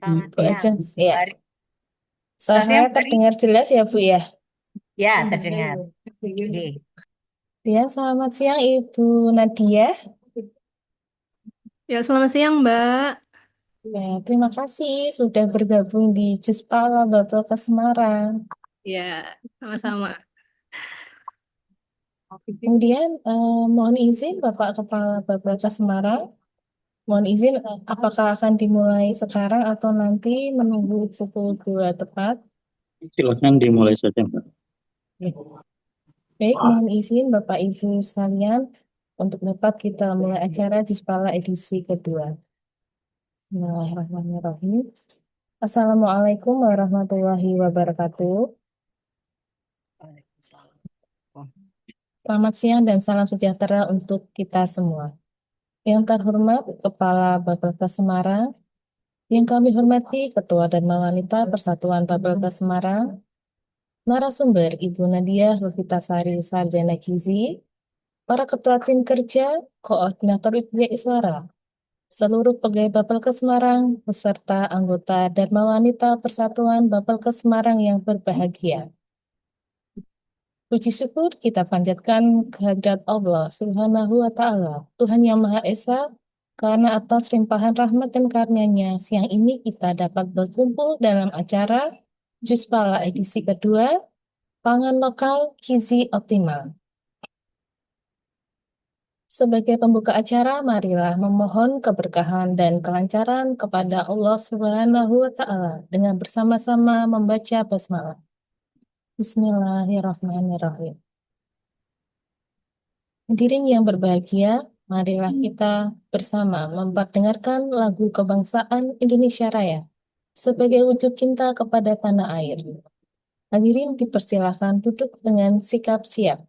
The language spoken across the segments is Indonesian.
Selamat Gitu siang, aja. Ya, Bari. suara Selamat saya siang, Bari. terdengar jelas ya, Bu ya? Ya, terdengar. Oke. Ya, selamat siang Ibu Nadia. Ya, selamat siang, Mbak. Ya, terima kasih sudah bergabung di Juspala Bapelka Semarang. Ya, sama-sama. Kemudian, mohon izin Bapak Kepala Bapelka Semarang. Mohon izin, apakah akan dimulai sekarang atau nanti menunggu pukul 2 tepat? Silakan dimulai saja, Mbak. Baik, mohon izin Bapak Ibu sekalian untuk dapat kita mulai acara Juspala edisi kedua. Bismillahirrahmanirrahim. Assalamualaikum warahmatullahi wabarakatuh. Waalaikumsalam. Selamat siang dan salam sejahtera untuk kita semua. Yang terhormat Kepala Bapelka Semarang, yang kami hormati Ketua dan Wanita Persatuan Bapelka Semarang, narasumber Ibu Nadia Lovitasari Sarjana Gizi, para Ketua Tim Kerja, Koordinator Widya Iswara, seluruh pegawai Bapelka Semarang, beserta anggota Dharma Wanita Persatuan Bapelka Semarang yang berbahagia. Puji syukur kita panjatkan kehadirat Allah Subhanahu wa Ta'ala, Tuhan yang Maha Esa, karena atas limpahan rahmat dan karunia-Nya, siang ini kita dapat berkumpul dalam acara Juspala edisi kedua, Pangan Lokal Gizi Optimal. Sebagai pembuka acara, marilah memohon keberkahan dan kelancaran kepada Allah Subhanahu wa Ta'ala dengan bersama-sama membaca basmalah. Bismillahirrahmanirrahim. Hadirin yang berbahagia, marilah kita bersama memperdengarkan lagu kebangsaan Indonesia Raya sebagai wujud cinta kepada tanah air. Hadirin dipersilakan duduk dengan sikap siap.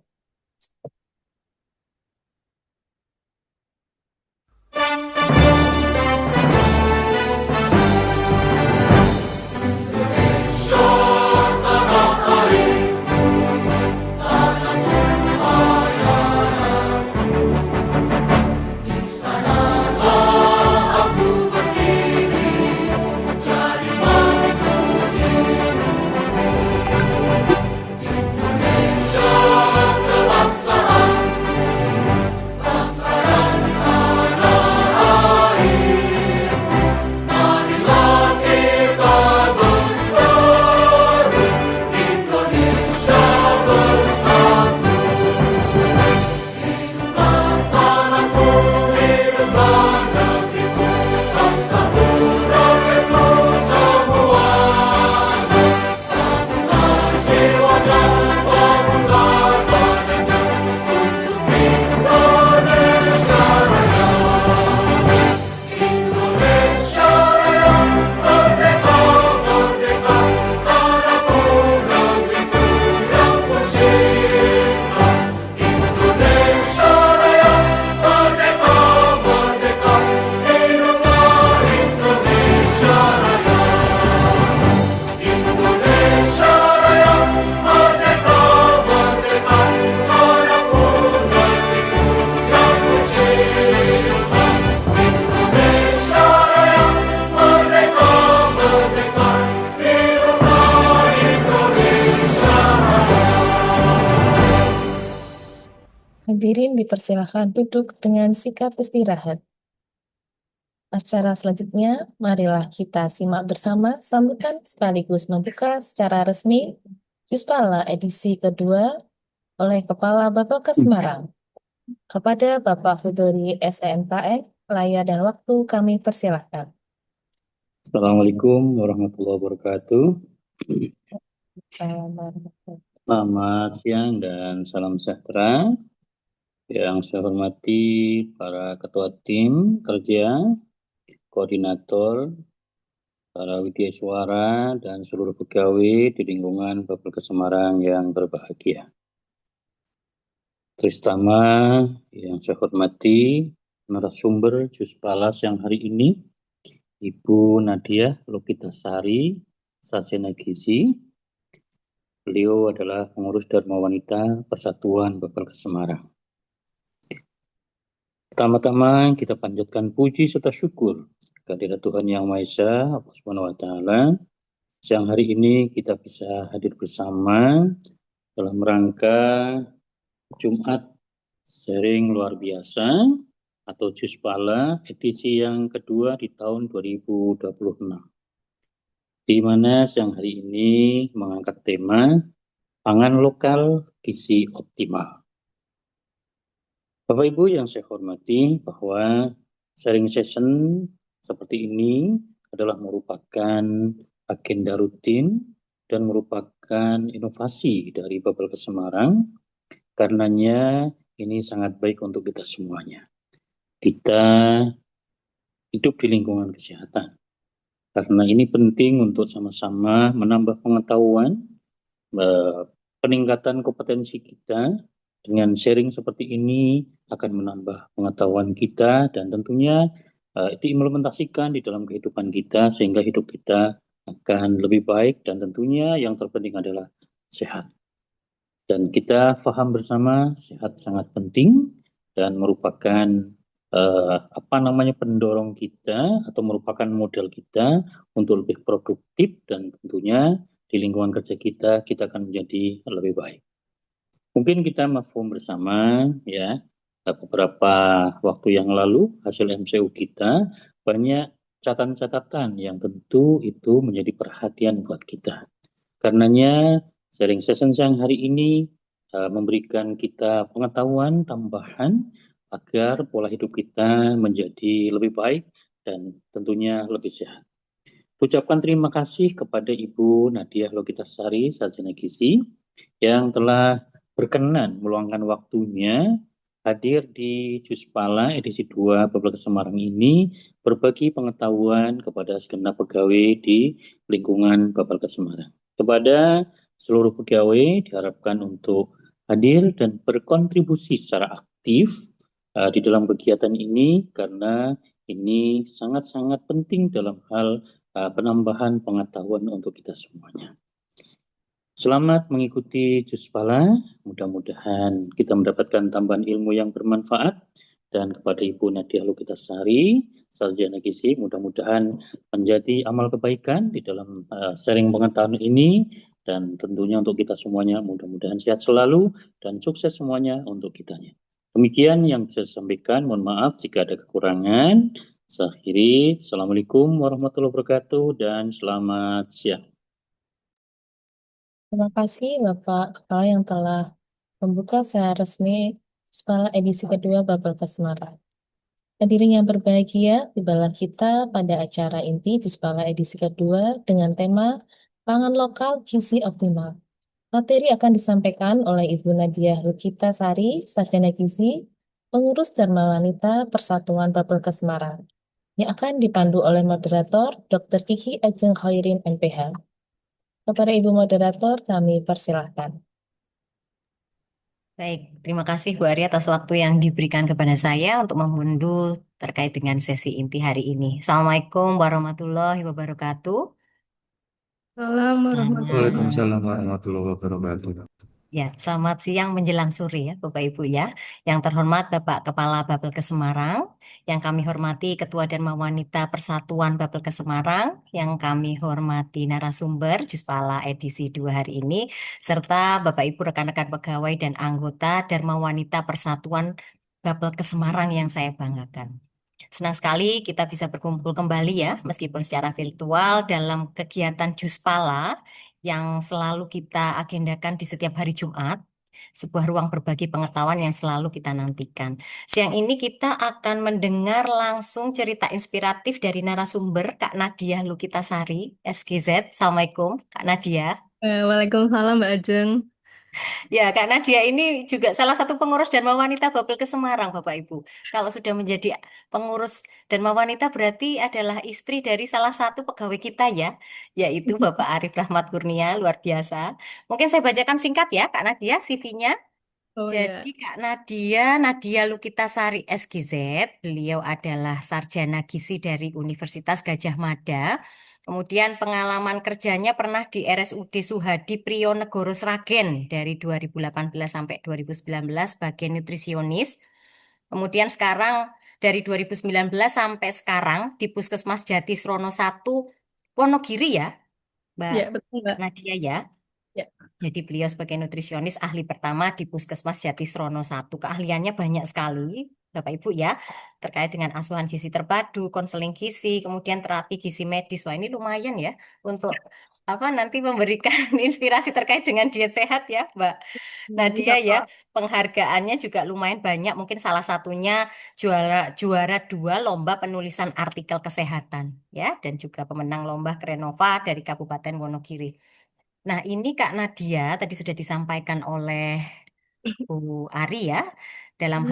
Hadirin dipersilakan duduk dengan sikap istirahat. Acara selanjutnya, marilah kita simak bersama sambutan sekaligus membuka secara resmi Juspala edisi kedua oleh Kepala Bapelka Semarang. Kepada Bapak Hudori SMKN, layar dan waktu kami persilahkan. Assalamualaikum warahmatullahi wabarakatuh. Assalamualaikum. Selamat siang dan salam sejahtera. Yang saya hormati para ketua tim kerja, koordinator, para widyaswara, dan seluruh pegawai di lingkungan Bapelka Semarang yang berbahagia. Terutama yang saya hormati narasumber Juspala yang hari ini, Ibu Nadia Lokitasari Sarjana Gizi. Beliau adalah pengurus Dharma Wanita Persatuan Bapelka Semarang. Pertama-tama kita panjatkan puji serta syukur kehadirat Tuhan Yang Maha Esa, Allah Subhanahu wa Ta'ala, siang hari ini kita bisa hadir bersama dalam rangka Jumat sharing luar biasa atau Juspala edisi yang kedua di tahun 2026. Di mana siang hari ini mengangkat tema pangan lokal gizi optimal. Bapak Ibu yang saya hormati, bahwa sharing session seperti ini adalah merupakan agenda rutin dan merupakan inovasi dari Bapelkes Semarang. Karenanya ini sangat baik untuk kita semuanya. Kita hidup di lingkungan kesehatan. Karena ini penting untuk sama-sama menambah pengetahuan, peningkatan kompetensi kita. Dengan sharing seperti ini akan menambah pengetahuan kita dan tentunya diimplementasikan di dalam kehidupan kita sehingga hidup kita akan lebih baik dan tentunya yang terpenting adalah sehat. Dan kita paham bersama sehat sangat penting dan merupakan pendorong kita atau merupakan modal kita untuk lebih produktif dan tentunya di lingkungan kerja kita akan menjadi lebih baik. Mungkin kita mafhum bersama ya, beberapa waktu yang lalu hasil MCU kita banyak catatan-catatan yang tentu itu menjadi perhatian buat kita. Karenanya sharing session siang hari ini memberikan kita pengetahuan tambahan agar pola hidup kita menjadi lebih baik dan tentunya lebih sehat. Ucapkan terima kasih kepada Ibu Nadia Logitasari, Sarjana Gizi, yang telah berkenan meluangkan waktunya hadir di Juspala edisi 2 Bapelkes Semarang ini berbagi pengetahuan kepada segenap pegawai di lingkungan Bapelkes Semarang. Kepada seluruh pegawai diharapkan untuk hadir dan berkontribusi secara aktif di dalam kegiatan ini karena ini sangat-sangat penting dalam hal penambahan pengetahuan untuk kita semuanya. Selamat mengikuti Juspala, mudah-mudahan kita mendapatkan tambahan ilmu yang bermanfaat. Dan kepada Ibu Nadia Logitasari, Sarjana Gizi, mudah-mudahan menjadi amal kebaikan di dalam sharing pengetahuan ini. Dan tentunya untuk kita semuanya, mudah-mudahan sehat selalu dan sukses semuanya untuk kitanya. Demikian yang saya sampaikan, mohon maaf jika ada kekurangan. Saya akhiri, Assalamualaikum warahmatullahi wabarakatuh dan selamat siang. Terima kasih Bapak Kepala yang telah membuka secara resmi Juspala edisi kedua Bapelkes Semarang. Hadirin yang berbahagia, tibalah kita pada acara inti Juspala edisi kedua dengan tema Pangan Lokal Gizi Optimal. Materi akan disampaikan oleh Ibu Nadia Logitasari, Sarjana Gizi, Pengurus Dharma Wanita Persatuan Bapelkes Semarang, yang akan dipandu oleh moderator Dr. Kiki Ajeng Khairin MPH. Kepada Ibu Moderator, kami persilahkan. Baik, terima kasih Bu Ari atas waktu yang diberikan kepada saya untuk memundur terkait dengan sesi inti hari ini. Assalamualaikum warahmatullahi wabarakatuh. Salam warahmatullahi wabarakatuh. Waalaikumsalam warahmatullahi wabarakatuh. Ya, selamat siang menjelang sore ya Bapak Ibu ya. Yang terhormat Bapak Kepala Bapelkes Semarang, yang kami hormati Ketua Dharma Wanita Persatuan Bapelkes Semarang, yang kami hormati narasumber Juspala edisi 2 hari ini, serta Bapak Ibu rekan-rekan pegawai dan anggota Dharma Wanita Persatuan Bapelkes Semarang yang saya banggakan. Senang sekali kita bisa berkumpul kembali ya, meskipun secara virtual dalam kegiatan Juspala yang selalu kita agendakan di setiap hari Jumat, sebuah ruang berbagi pengetahuan yang selalu kita nantikan. Siang ini kita akan mendengar langsung cerita inspiratif dari narasumber Kak Nadia Logitasari, SGZ. Assalamualaikum Kak Nadia. Waalaikumsalam Mbak Ajeng. Ya, Kak Nadia ini juga salah satu pengurus Dharma Wanita Bapelkes Semarang, Bapak Ibu. Kalau sudah menjadi pengurus Dharma Wanita berarti adalah istri dari salah satu pegawai kita ya, yaitu Bapak Arif Rahmat Kurnia, luar biasa. Mungkin saya bacakan singkat ya, Kak Nadia, CV-nya. Oh ya, Jadi Kak Nadia Logitasari SGZ, beliau adalah sarjana gizi dari Universitas Gajah Mada. Kemudian pengalaman kerjanya pernah di RSUD Suhadi Prijonegoro Sragen dari 2018 sampai 2019 sebagai nutrisionis. Kemudian sekarang dari 2019 sampai sekarang di Puskesmas Jatisrono 1 Wonogiri ya, Mbak Ya, betul, Mbak. Nadia ya. Ya. Jadi beliau sebagai nutrisionis ahli pertama di Puskesmas Jatisrono 1. Keahliannya banyak sekali, Bapak Ibu ya, terkait dengan asuhan gizi terpadu, konseling gizi, kemudian terapi gizi medis. Wah, ini lumayan ya untuk apa nanti memberikan inspirasi terkait dengan diet sehat ya, Mbak Bisa, Nadia ya. Pak. Penghargaannya juga lumayan banyak. Mungkin salah satunya juara juara 2 lomba penulisan artikel kesehatan ya, dan juga pemenang lomba Krenova dari Kabupaten Wonogiri. Nah, ini Kak Nadia tadi sudah disampaikan oleh Bu Ari ya, dalam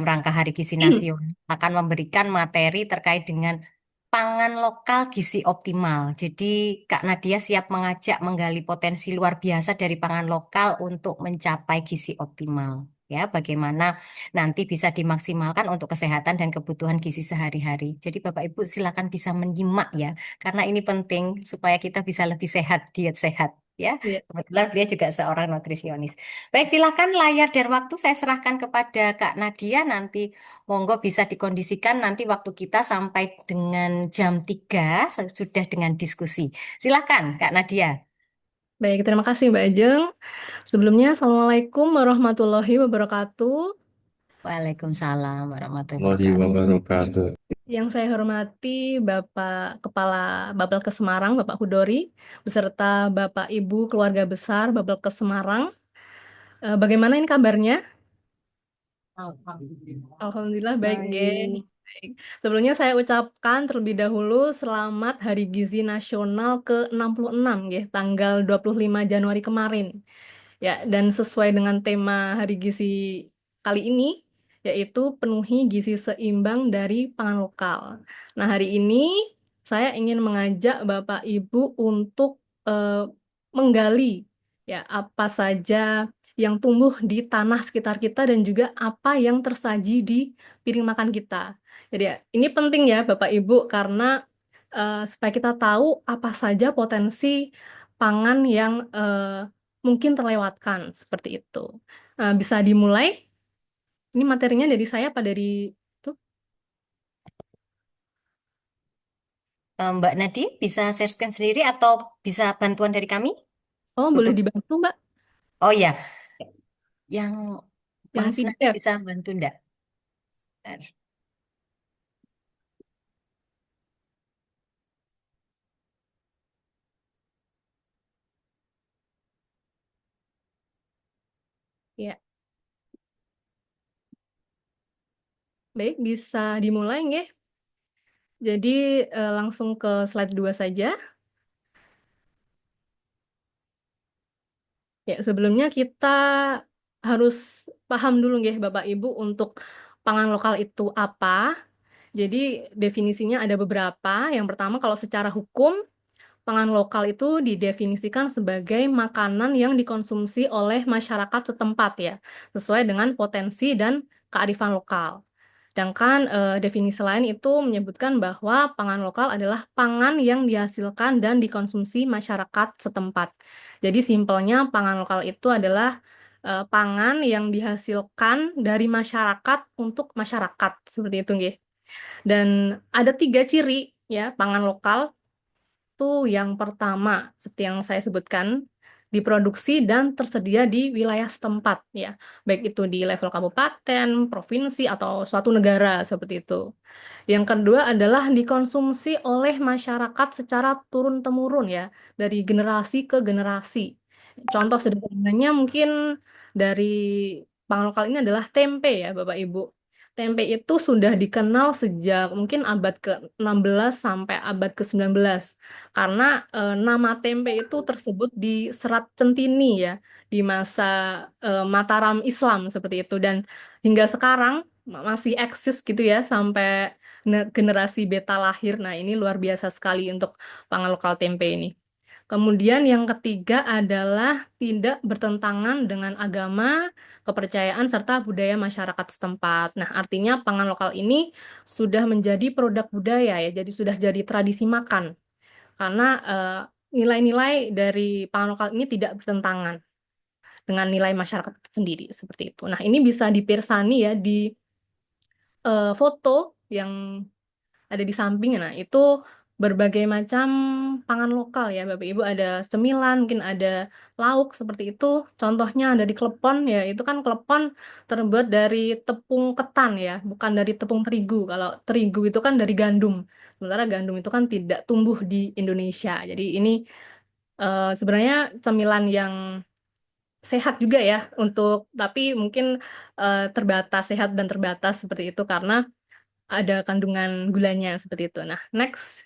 rangka Hari Gizi Nasional akan memberikan materi terkait dengan pangan lokal gizi optimal. Jadi Kak Nadia siap mengajak menggali potensi luar biasa dari pangan lokal untuk mencapai gizi optimal. Ya, bagaimana nanti bisa dimaksimalkan untuk kesehatan dan kebutuhan gizi sehari-hari. Jadi Bapak Ibu silakan bisa menyimak ya, karena ini penting supaya kita bisa lebih sehat, diet sehat. Ya, Iya. kebetulan beliau juga seorang nutrisionis. Baik, silakan layar dan waktu saya serahkan kepada Kak Nadia. Nanti monggo bisa dikondisikan nanti waktu kita sampai dengan jam 3 sudah dengan diskusi. Silakan Kak Nadia. Baik, terima kasih Mbak Ajeng. Sebelumnya, Assalamualaikum warahmatullahi wabarakatuh. Waalaikumsalam warahmatullahi Warahmatullahi wabarakatuh. wabarakatuh. Yang saya hormati Bapak Kepala Bapelkes Semarang, Bapak Hudori, beserta Bapak Ibu keluarga besar Bapelkes Semarang. Bagaimana ini kabarnya? Alhamdulillah baik, nggih. Baik. Sebelumnya saya ucapkan terlebih dahulu selamat Hari Gizi Nasional ke-66 nggih, tanggal 25 Januari kemarin. Ya, dan sesuai dengan tema Hari Gizi kali ini, yaitu penuhi gizi seimbang dari pangan lokal. Nah, hari ini saya ingin mengajak Bapak Ibu untuk menggali ya apa saja yang tumbuh di tanah sekitar kita dan juga apa yang tersaji di piring makan kita. Jadi ya, ini penting ya Bapak Ibu karena supaya kita tahu apa saja potensi pangan yang mungkin terlewatkan seperti itu. Bisa dimulai? Ini materinya dari saya apa dari itu? Mbak Nadi bisa share screen sendiri atau bisa bantuan dari kami? Oh, boleh Tutup. dibantu, Mbak? Oh ya, yang Yang Mas Nadi PDF. bisa bantu enggak? Bentar. Ya. Baik, bisa dimulai nggih? Jadi langsung ke slide 2 saja. Ya, sebelumnya kita harus paham dulu nggih Bapak Ibu untuk pangan lokal itu apa. Jadi definisinya ada beberapa. Yang pertama kalau secara hukum pangan lokal itu didefinisikan sebagai makanan yang dikonsumsi oleh masyarakat setempat ya, sesuai dengan potensi dan kearifan lokal. Sedangkan definisi lain itu menyebutkan bahwa pangan lokal adalah pangan yang dihasilkan dan dikonsumsi masyarakat setempat. Jadi simpelnya pangan lokal itu adalah pangan yang dihasilkan dari masyarakat untuk masyarakat, seperti itu nggih. Dan ada 3 ciri ya pangan lokal. Itu yang pertama, seperti yang saya sebutkan, diproduksi dan tersedia di wilayah setempat, ya. Baik itu di level kabupaten, provinsi, atau suatu negara, seperti itu. Yang kedua adalah dikonsumsi oleh masyarakat secara turun-temurun, ya, dari generasi ke generasi. Contoh sederhananya mungkin dari pangan lokal ini adalah tempe, ya, Bapak Ibu. Tempe itu sudah dikenal sejak mungkin abad ke-16 sampai abad ke-19. Karena nama tempe itu tersebut di Serat Centini ya, di masa Mataram Islam seperti itu. Dan hingga sekarang masih eksis gitu ya, sampai generasi beta lahir. Nah, ini luar biasa sekali untuk pangan lokal tempe ini. Kemudian yang ketiga adalah tidak bertentangan dengan agama, kepercayaan, serta budaya masyarakat setempat. Nah, artinya pangan lokal ini sudah menjadi produk budaya ya, jadi sudah jadi tradisi makan. Karena nilai-nilai dari pangan lokal ini tidak bertentangan dengan nilai masyarakat sendiri, seperti itu. Nah, ini bisa dipirsani ya di foto yang ada di samping. Nah, itu berbagai macam pangan lokal ya, Bapak Ibu. Ada cemilan, mungkin ada lauk seperti itu. Contohnya dari klepon ya, itu kan klepon terbuat dari tepung ketan ya, bukan dari tepung terigu. Kalau terigu itu kan dari gandum. Sementara gandum itu kan tidak tumbuh di Indonesia. Jadi ini sebenarnya cemilan yang sehat juga ya untuk, tapi mungkin terbatas, sehat dan terbatas seperti itu karena ada kandungan gulanya seperti itu. Nah, next.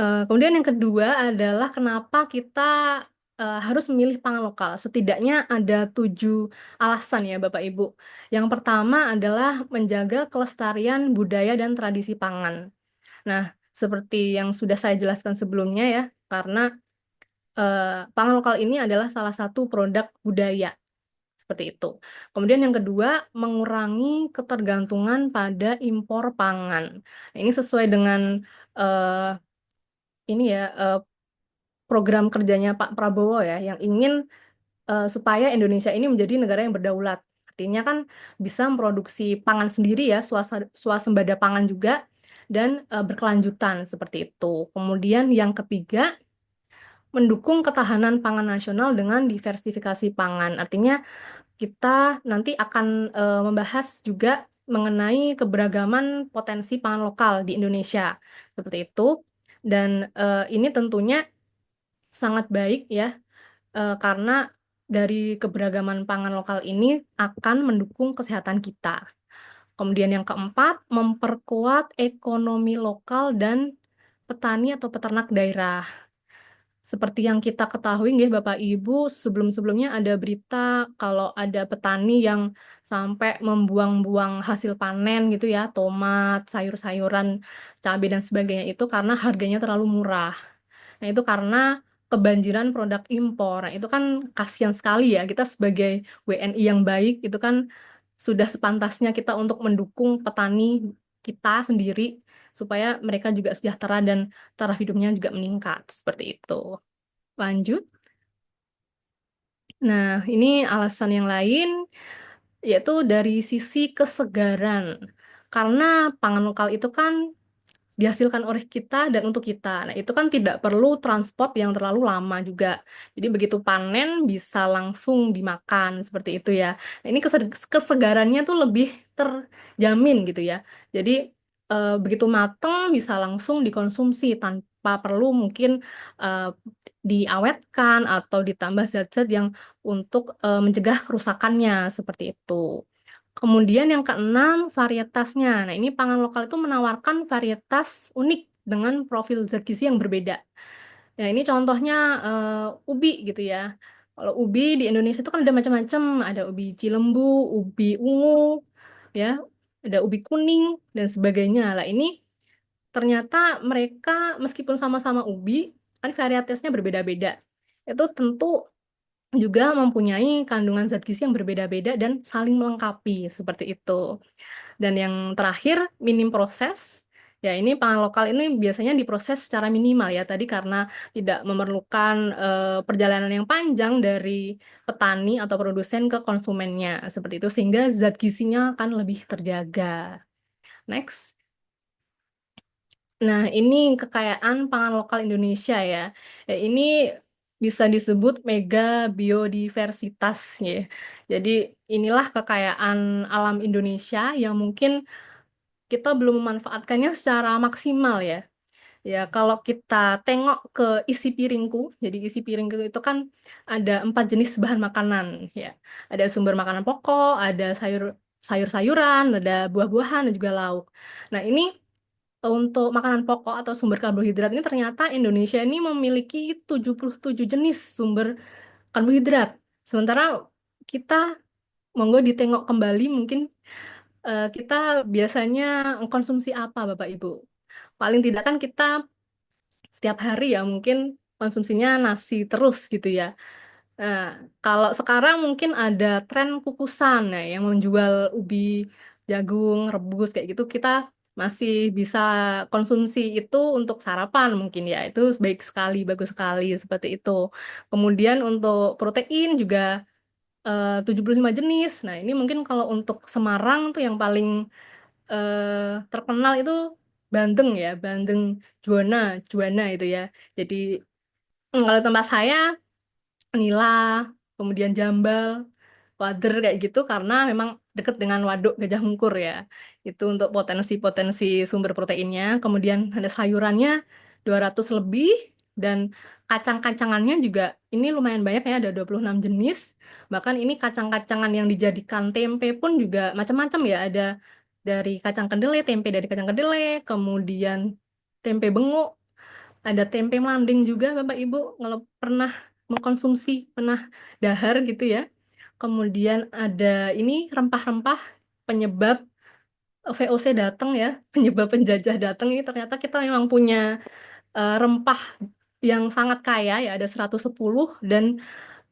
Kemudian yang kedua adalah kenapa kita harus memilih pangan lokal. Setidaknya ada 7 alasan ya Bapak Ibu. Yang pertama adalah menjaga kelestarian budaya dan tradisi pangan. Nah, seperti yang sudah saya jelaskan sebelumnya ya, karena pangan lokal ini adalah salah satu produk budaya. Seperti itu. Kemudian yang kedua, mengurangi ketergantungan pada impor pangan. Nah, ini sesuai dengan eh, ini ya program kerjanya Pak Prabowo ya, yang ingin supaya Indonesia ini menjadi negara yang berdaulat. Artinya kan bisa memproduksi pangan sendiri ya, swasembada pangan juga, dan berkelanjutan seperti itu. Kemudian yang ketiga, mendukung ketahanan pangan nasional dengan diversifikasi pangan. Artinya kita nanti akan membahas juga mengenai keberagaman potensi pangan lokal di Indonesia. Seperti itu. Dan ini tentunya sangat baik ya, karena dari keberagaman pangan lokal ini akan mendukung kesehatan kita. Kemudian yang keempat, memperkuat ekonomi lokal dan petani atau peternak daerah. Seperti yang kita ketahui nggih Bapak Ibu, sebelum-sebelumnya ada berita kalau ada petani yang sampai membuang-buang hasil panen gitu ya, tomat, sayur-sayuran, cabai dan sebagainya itu karena harganya terlalu murah. Nah, itu karena kebanjiran produk impor. Nah, itu kan kasihan sekali ya. Kita sebagai WNI yang baik itu kan sudah sepantasnya kita untuk mendukung petani kita sendiri supaya mereka juga sejahtera dan taraf hidupnya juga meningkat. Seperti itu. Lanjut. Nah, ini alasan yang lain yaitu dari sisi kesegaran. Karena pangan lokal itu kan dihasilkan oleh kita dan untuk kita. Nah, itu kan tidak perlu transport yang terlalu lama juga. Jadi begitu panen bisa langsung dimakan seperti itu ya. Nah, ini kesegarannya tuh lebih terjamin gitu ya. Jadi begitu mateng bisa langsung dikonsumsi tanpa perlu mungkin eh, diawetkan atau ditambah zat-zat yang untuk mencegah kerusakannya seperti itu. Kemudian yang keenam, varietasnya. Nah, ini pangan lokal itu menawarkan varietas unik dengan profil zat gizi yang berbeda. Nah, ini contohnya ubi gitu ya. Kalau ubi di Indonesia itu kan ada macam-macam, ada ubi cilembu, ubi ungu, ya, ada ubi kuning dan sebagainya. Lah ini ternyata mereka meskipun sama-sama ubi, kan varietasnya berbeda-beda. Itu tentu juga mempunyai kandungan zat gizi yang berbeda-beda dan saling melengkapi seperti itu. Dan yang terakhir, minim proses. Ya, ini pangan lokal ini biasanya diproses secara minimal ya tadi karena tidak memerlukan perjalanan yang panjang dari petani atau produsen ke konsumennya seperti itu sehingga zat gizinya akan lebih terjaga. Next. Nah, ini kekayaan pangan lokal Indonesia ya. Ya, ini bisa disebut mega biodiversitas ya. Jadi inilah kekayaan alam Indonesia yang mungkin kita belum memanfaatkannya secara maksimal ya. Ya, kalau kita tengok ke isi piringku, jadi isi piringku itu kan ada 4 jenis bahan makanan ya. Ada sumber makanan pokok, ada sayur-sayuran, ada buah-buahan dan juga lauk. Nah, ini untuk makanan pokok atau sumber karbohidrat ini ternyata Indonesia ini memiliki 77 jenis sumber karbohidrat. Sementara kita monggo ditengok kembali mungkin kita biasanya konsumsi apa Bapak Ibu? Paling tidak kan kita setiap hari ya mungkin konsumsinya nasi terus gitu ya. Nah, kalau sekarang mungkin ada tren kukusan ya, yang menjual ubi, jagung, rebus kayak gitu, kita masih bisa konsumsi itu untuk sarapan mungkin ya. Itu baik sekali, bagus sekali seperti itu. Kemudian untuk protein juga 75 jenis. Nah, ini mungkin kalau untuk Semarang tuh yang paling terkenal itu bandeng ya, bandeng Juwana, Juwana itu ya. Jadi kalau tempat saya nila, kemudian jambal, wader kayak gitu karena memang dekat dengan waduk Gajah Mungkur ya. Itu untuk potensi-potensi sumber proteinnya. Kemudian ada sayurannya 200 lebih dan kacang-kacangannya juga ini lumayan banyak ya, ada 26 jenis. Bahkan ini kacang-kacangan yang dijadikan tempe pun juga macam-macam ya. Ada dari kacang kedelai, tempe dari kacang kedelai, kemudian tempe benguk, ada tempe melanding juga Bapak Ibu kalau pernah mengkonsumsi, pernah dahar gitu ya. Kemudian ada ini rempah-rempah penyebab VOC datang ya, penyebab penjajah datang ini ternyata kita memang punya rempah yang sangat kaya ya, ada 110 dan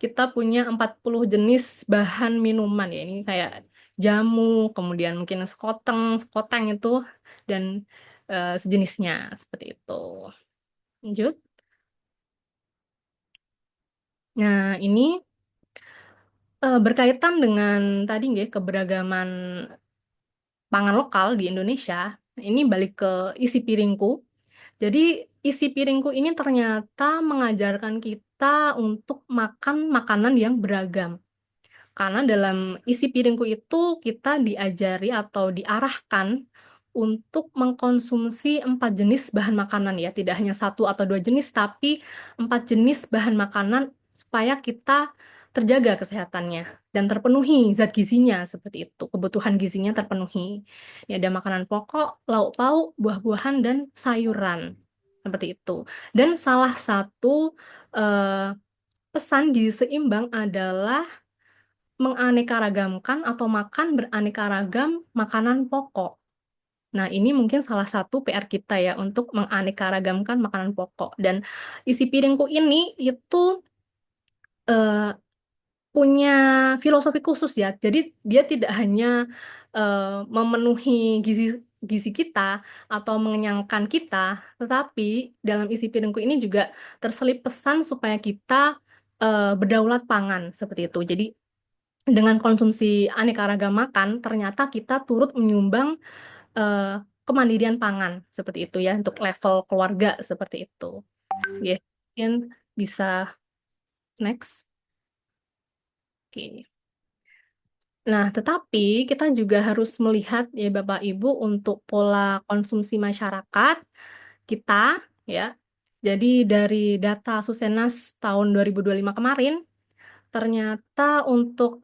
kita punya 40 jenis bahan minuman ya. Ini kayak jamu, kemudian mungkin sekoteng, sekoteng itu dan sejenisnya seperti itu. Lanjut. Nah, ini berkaitan dengan tadi nggih keberagaman pangan lokal di Indonesia. Ini balik ke isi piringku. Jadi isi piringku ini ternyata mengajarkan kita untuk makan makanan yang beragam. Karena dalam isi piringku itu kita diajari atau diarahkan untuk mengkonsumsi 4 jenis bahan makanan ya. Tidak hanya 1 atau 2 jenis, tapi 4 jenis bahan makanan supaya kita terjaga kesehatannya dan terpenuhi zat gizinya seperti itu. Kebutuhan gizinya terpenuhi. Ini ada makanan pokok, lauk pauk, buah-buahan, dan sayuran. Seperti itu. Dan salah satu eh, pesan gizi seimbang adalah menganeka-ragamkan atau makan beraneka ragam makanan pokok. Nah, ini mungkin salah satu PR kita ya untuk menganeka-ragamkan makanan pokok. Dan isi piringku ini itu eh, punya filosofi khusus ya. Jadi dia tidak hanya memenuhi gizi gizi kita atau mengenyangkan kita, tetapi dalam isi piringku ini juga terselip pesan supaya kita berdaulat pangan seperti itu. Jadi dengan konsumsi aneka ragam makan, ternyata kita turut menyumbang eh, kemandirian pangan seperti itu ya untuk level keluarga seperti itu. Ya, mungkin bisa next. Oke. Nah, tetapi kita juga harus melihat ya Bapak Ibu untuk pola konsumsi masyarakat kita ya. Jadi dari data Susenas tahun 2025 kemarin, ternyata untuk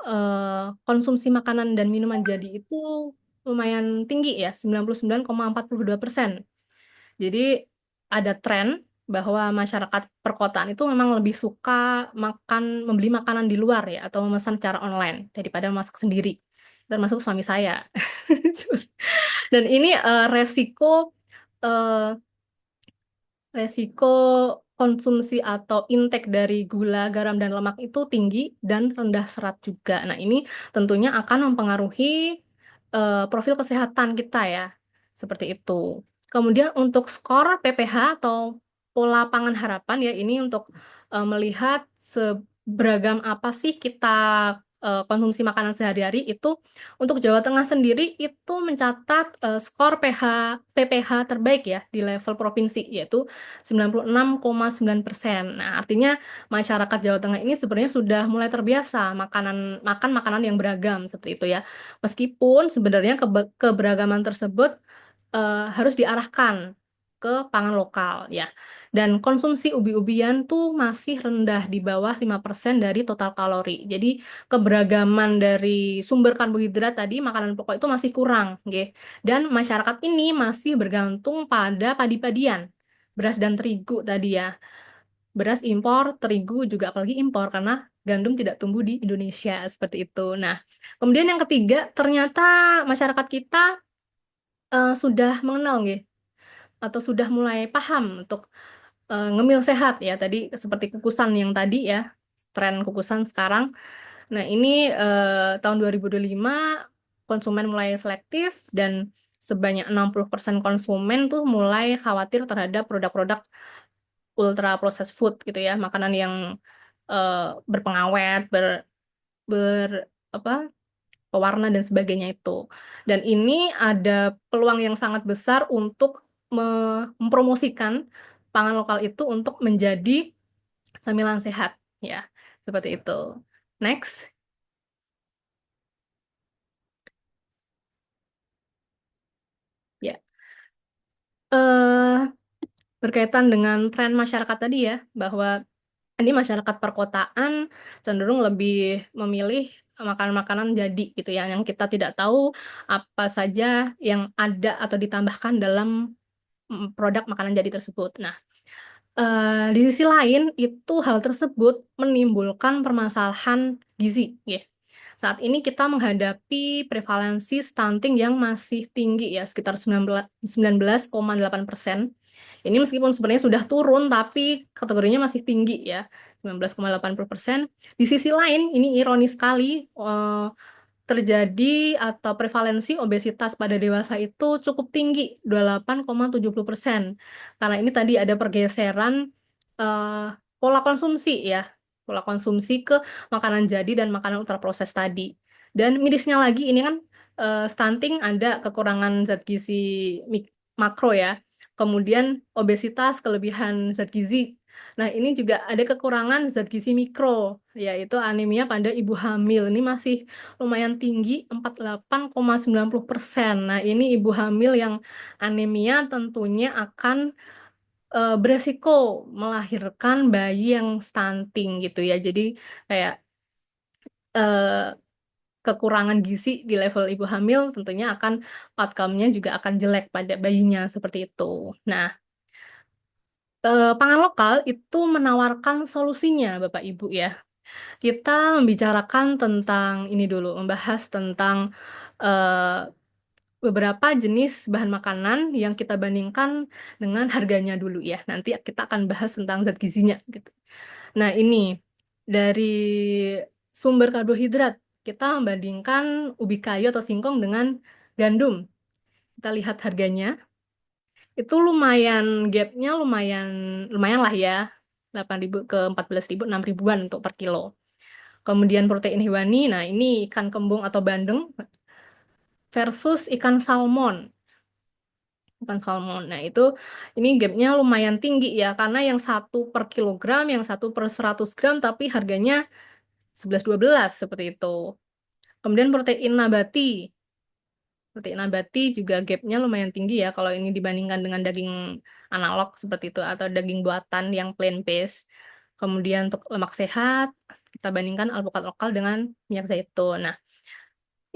konsumsi makanan dan minuman jadi itu lumayan tinggi ya, 99,42%. Jadi ada tren bahwa masyarakat perkotaan itu memang lebih suka membeli makanan di luar ya, atau memesan secara online daripada masak sendiri. Termasuk suami saya. Dan ini eh, resiko konsumsi atau intake dari gula, garam, dan lemak itu tinggi dan rendah serat juga. Nah, ini tentunya akan mempengaruhi profil kesehatan kita ya, seperti itu. Kemudian untuk skor PPH atau pola pangan harapan ya, ini untuk melihat seberagam apa sih kita konsumsi makanan sehari-hari itu untuk Jawa Tengah sendiri itu mencatat skor PPH terbaik ya di level provinsi yaitu 96,9%. Nah, artinya masyarakat Jawa Tengah ini sebenarnya sudah mulai terbiasa makan makanan yang beragam seperti itu ya. Meskipun sebenarnya keberagaman tersebut harus diarahkan ke pangan lokal ya. Dan konsumsi ubi-ubian tuh masih rendah di bawah 5% dari total kalori. Jadi keberagaman dari sumber karbohidrat tadi makanan pokok itu masih kurang, nggih. Dan masyarakat ini masih bergantung pada padi-padian, beras dan terigu tadi ya. Beras impor, terigu juga apalagi impor karena gandum tidak tumbuh di Indonesia seperti itu. Nah, kemudian yang ketiga, ternyata masyarakat kita sudah mengenal nggih atau sudah mulai paham untuk ngemil sehat ya. Tadi seperti kukusan yang tadi ya, tren kukusan sekarang. Nah, ini tahun 2025 konsumen mulai selektif dan sebanyak 60% konsumen tuh mulai khawatir terhadap produk-produk ultra processed food gitu ya, makanan yang berpengawet, ber apa pewarna dan sebagainya itu. Dan ini ada peluang yang sangat besar untuk mempromosikan pangan lokal itu untuk menjadi camilan sehat, ya, seperti itu. Next. Ya. eh Berkaitan dengan tren masyarakat tadi ya, bahwa ini masyarakat perkotaan cenderung lebih memilih makanan-makanan jadi gitu ya, yang kita tidak tahu apa saja yang ada atau ditambahkan dalam produk makanan jadi tersebut. Nah, di sisi lain itu hal tersebut menimbulkan permasalahan gizi, ya. Saat ini kita menghadapi prevalensi stunting yang masih tinggi ya, sekitar 19,8%. Ini meskipun sebenarnya sudah turun, tapi kategorinya masih tinggi ya, 19,80%. Di sisi lain, ini ironis sekali, terjadi atau prevalensi obesitas pada dewasa itu cukup tinggi, 28,70%. Karena ini tadi ada pergeseran eh, pola konsumsi ya, pola konsumsi ke makanan jadi dan makanan ultraproses tadi. Dan mirisnya lagi ini kan stunting ada kekurangan zat gizi makro ya. Kemudian obesitas kelebihan zat gizi. Nah, ini juga ada kekurangan zat gizi mikro, yaitu anemia pada ibu hamil. Ini masih lumayan tinggi, 48,90%. Nah, ini ibu hamil yang anemia tentunya akan beresiko melahirkan bayi yang stunting gitu ya. Jadi kayak eh, kekurangan gizi di level ibu hamil tentunya akan outcome-nya juga akan jelek pada bayinya seperti itu. Nah, pangan lokal itu menawarkan solusinya, Bapak Ibu ya. Kita membicarakan tentang ini dulu, membahas tentang eh, beberapa jenis bahan makanan yang kita bandingkan dengan harganya dulu ya. Nanti kita akan bahas tentang zat gizinya gitu. Nah, ini dari sumber karbohidrat, kita membandingkan ubi kayu atau singkong dengan gandum. Kita lihat harganya, itu lumayan gapnya lumayan lumayan lah ya. 8.000 ke 14.000, 6 ribuan untuk per kilo. Kemudian protein hewani, nah ini ikan kembung atau bandeng versus ikan salmon. Ikan salmon. Nah, itu ini gapnya lumayan tinggi ya, karena yang satu per kilogram, yang satu per 100 gram, tapi harganya 11-12 seperti itu. Kemudian protein nabati. Protein nabati juga gapnya lumayan tinggi ya, kalau ini dibandingkan dengan daging analog seperti itu, atau daging buatan yang plant-based. Kemudian untuk lemak sehat, kita bandingkan alpukat lokal dengan minyak zaitun. Nah,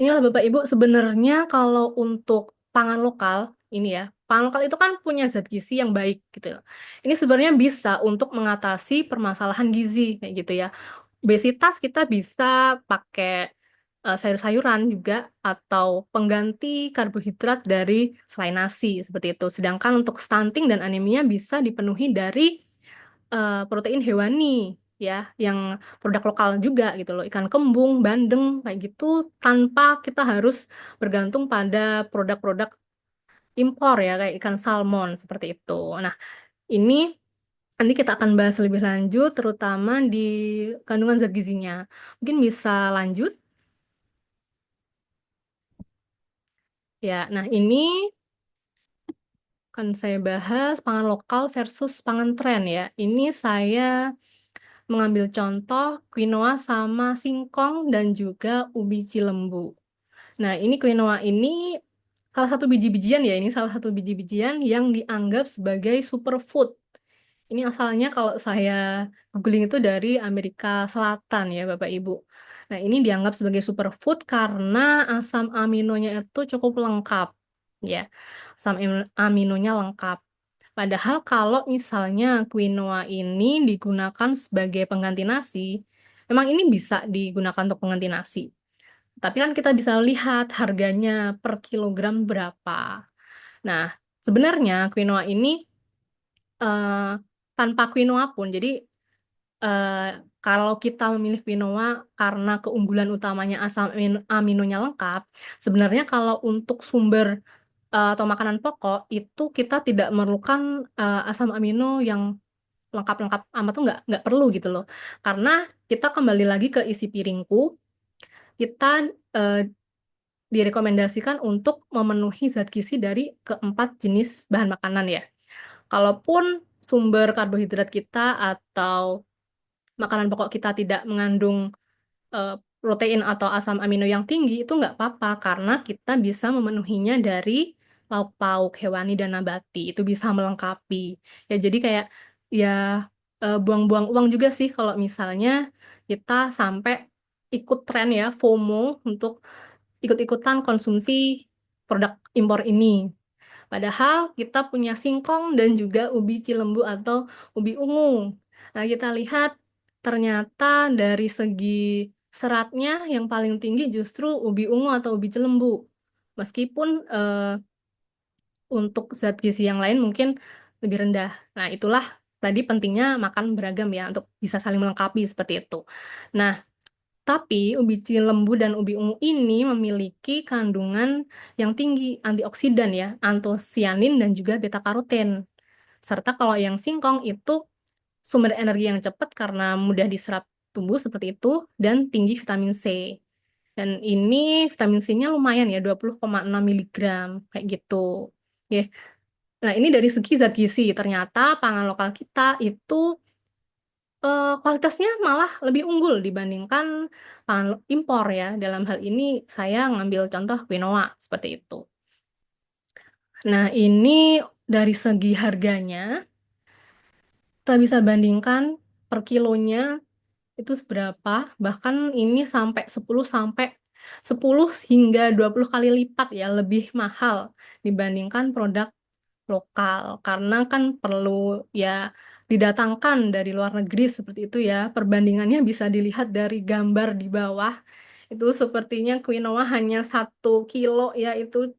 inilah Bapak Ibu, sebenarnya kalau untuk pangan lokal ini ya, pangan lokal itu kan punya zat gizi yang baik gitu. Ini sebenarnya bisa untuk mengatasi permasalahan gizi kayak gitu ya. Obesitas kita bisa pakai sayur-sayuran juga atau pengganti karbohidrat dari selain nasi seperti itu. Sedangkan untuk stunting dan anemia bisa dipenuhi dari protein hewani ya, yang produk lokal juga gitu loh, ikan kembung, bandeng kayak gitu, tanpa kita harus bergantung pada produk-produk impor ya kayak ikan salmon seperti itu. Nah, ini nanti kita akan bahas lebih lanjut terutama di kandungan zat gizinya. Mungkin bisa lanjut ya. Nah, ini akan saya bahas pangan lokal versus pangan tren ya. Ini saya mengambil contoh quinoa sama singkong dan juga ubi cilembu. Nah, ini quinoa ini salah satu biji-bijian ya, ini salah satu biji-bijian yang dianggap sebagai superfood. Ini asalnya kalau saya googling itu dari Amerika Selatan ya, Bapak Ibu. Nah, ini dianggap sebagai superfood karena asam aminonya itu cukup lengkap. Ya, asam aminonya lengkap. Padahal kalau misalnya quinoa ini digunakan sebagai pengganti nasi, memang ini bisa digunakan untuk pengganti nasi. Tapi kan kita bisa lihat harganya per kilogram berapa. Nah, sebenarnya quinoa ini eh, tanpa quinoa pun, jadi eh, kalau kita memilih quinoa karena keunggulan utamanya asam aminonya lengkap, sebenarnya kalau untuk sumber atau makanan pokok itu kita tidak memerlukan asam amino yang lengkap-lengkap amat tuh nggak perlu gitu loh. Karena kita kembali lagi ke isi piringku, kita direkomendasikan untuk memenuhi zat gizi dari keempat jenis bahan makanan ya. Kalaupun sumber karbohidrat kita atau makanan pokok kita tidak mengandung protein atau asam amino yang tinggi, itu nggak apa-apa karena kita bisa memenuhinya dari lauk pauk hewani dan nabati. Itu bisa melengkapi. Ya jadi kayak ya buang-buang uang juga sih kalau misalnya kita sampai ikut tren ya FOMO untuk ikut-ikutan konsumsi produk impor ini. Padahal kita punya singkong dan juga ubi cilembu atau ubi ungu. Nah, kita lihat ternyata dari segi seratnya yang paling tinggi justru ubi ungu atau ubi cilembu. Meskipun untuk zat gizi yang lain mungkin lebih rendah. Nah, itulah tadi pentingnya makan beragam ya untuk bisa saling melengkapi seperti itu. Nah, tapi ubi cilembu dan ubi ungu ini memiliki kandungan yang tinggi antioksidan ya, antosianin dan juga beta karoten. Serta kalau yang singkong itu sumber energi yang cepat karena mudah diserap tubuh seperti itu dan tinggi vitamin C. Dan ini vitamin C-nya lumayan ya, 20,6 miligram kayak gitu. Ya. Nah, ini dari segi zat gizi. Ternyata pangan lokal kita itu kualitasnya malah lebih unggul dibandingkan pangan impor ya. Dalam hal ini saya ngambil contoh quinoa seperti itu. Nah, ini dari segi harganya kita bisa bandingkan per kilonya itu seberapa. Bahkan ini sampai 10 hingga 20 kali lipat ya lebih mahal dibandingkan produk lokal karena kan perlu ya didatangkan dari luar negeri seperti itu ya. Perbandingannya bisa dilihat dari gambar di bawah. Itu sepertinya quinoa hanya 1 kilo ya itu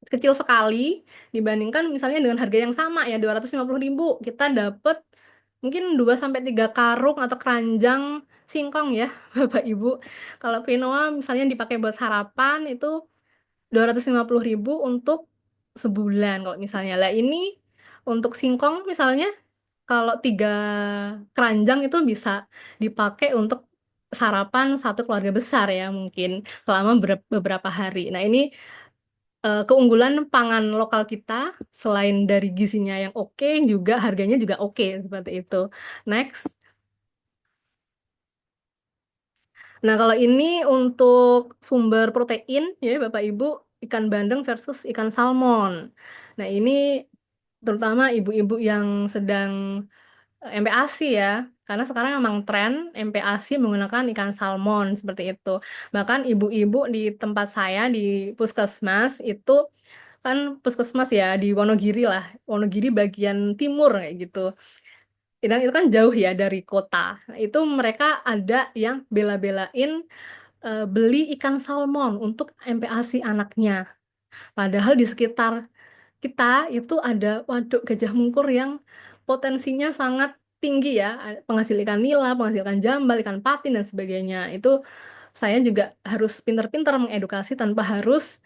kecil sekali dibandingkan misalnya dengan harga yang sama ya 250.000 kita dapat mungkin 2 sampai 3 karung atau keranjang singkong ya Bapak Ibu. Kalau quinoa misalnya dipakai buat sarapan itu 250.000 untuk sebulan kalau misalnya. Lah ini untuk singkong misalnya kalau 3 keranjang itu bisa dipakai untuk sarapan satu keluarga besar ya mungkin selama beberapa hari. Nah ini keunggulan pangan lokal kita selain dari gizinya yang oke juga harganya juga oke seperti itu. Next. Nah, kalau ini untuk sumber protein, ya Bapak Ibu, ikan bandeng versus ikan salmon. Nah, ini terutama ibu-ibu yang sedang MPASI ya, karena sekarang memang tren MPASI menggunakan ikan salmon seperti itu. Bahkan ibu-ibu di tempat saya di puskesmas itu kan puskesmas ya di Wonogiri lah, Wonogiri bagian timur kayak gitu. Dan itu kan jauh ya dari kota. Nah, itu mereka ada yang bela-belain beli ikan salmon untuk MPASI anaknya. Padahal di sekitar kita itu ada waduk Gajah Mungkur yang potensinya sangat tinggi ya, penghasil ikan nila, penghasil ikan jambal, ikan patin dan sebagainya. Itu saya juga harus pintar-pintar mengedukasi tanpa harus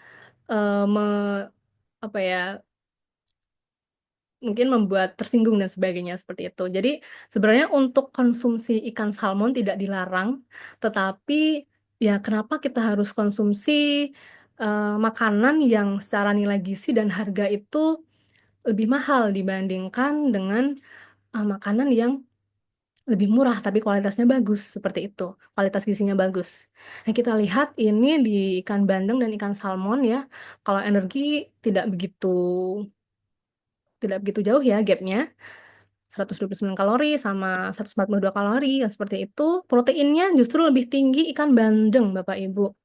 eh, me- apa ya mungkin membuat tersinggung dan sebagainya seperti itu. Jadi sebenarnya untuk konsumsi ikan salmon tidak dilarang, tetapi ya kenapa kita harus konsumsi makanan yang secara nilai gizi dan harga itu lebih mahal dibandingkan dengan makanan yang lebih murah tapi kualitasnya bagus seperti itu, kualitas gizinya bagus. Nah, kita lihat ini di ikan bandeng dan ikan salmon ya, kalau energi tidak begitu tidak begitu jauh ya gapnya. 129 kalori sama 142 kalori ya seperti itu. Proteinnya justru lebih tinggi ikan bandeng Bapak Ibu.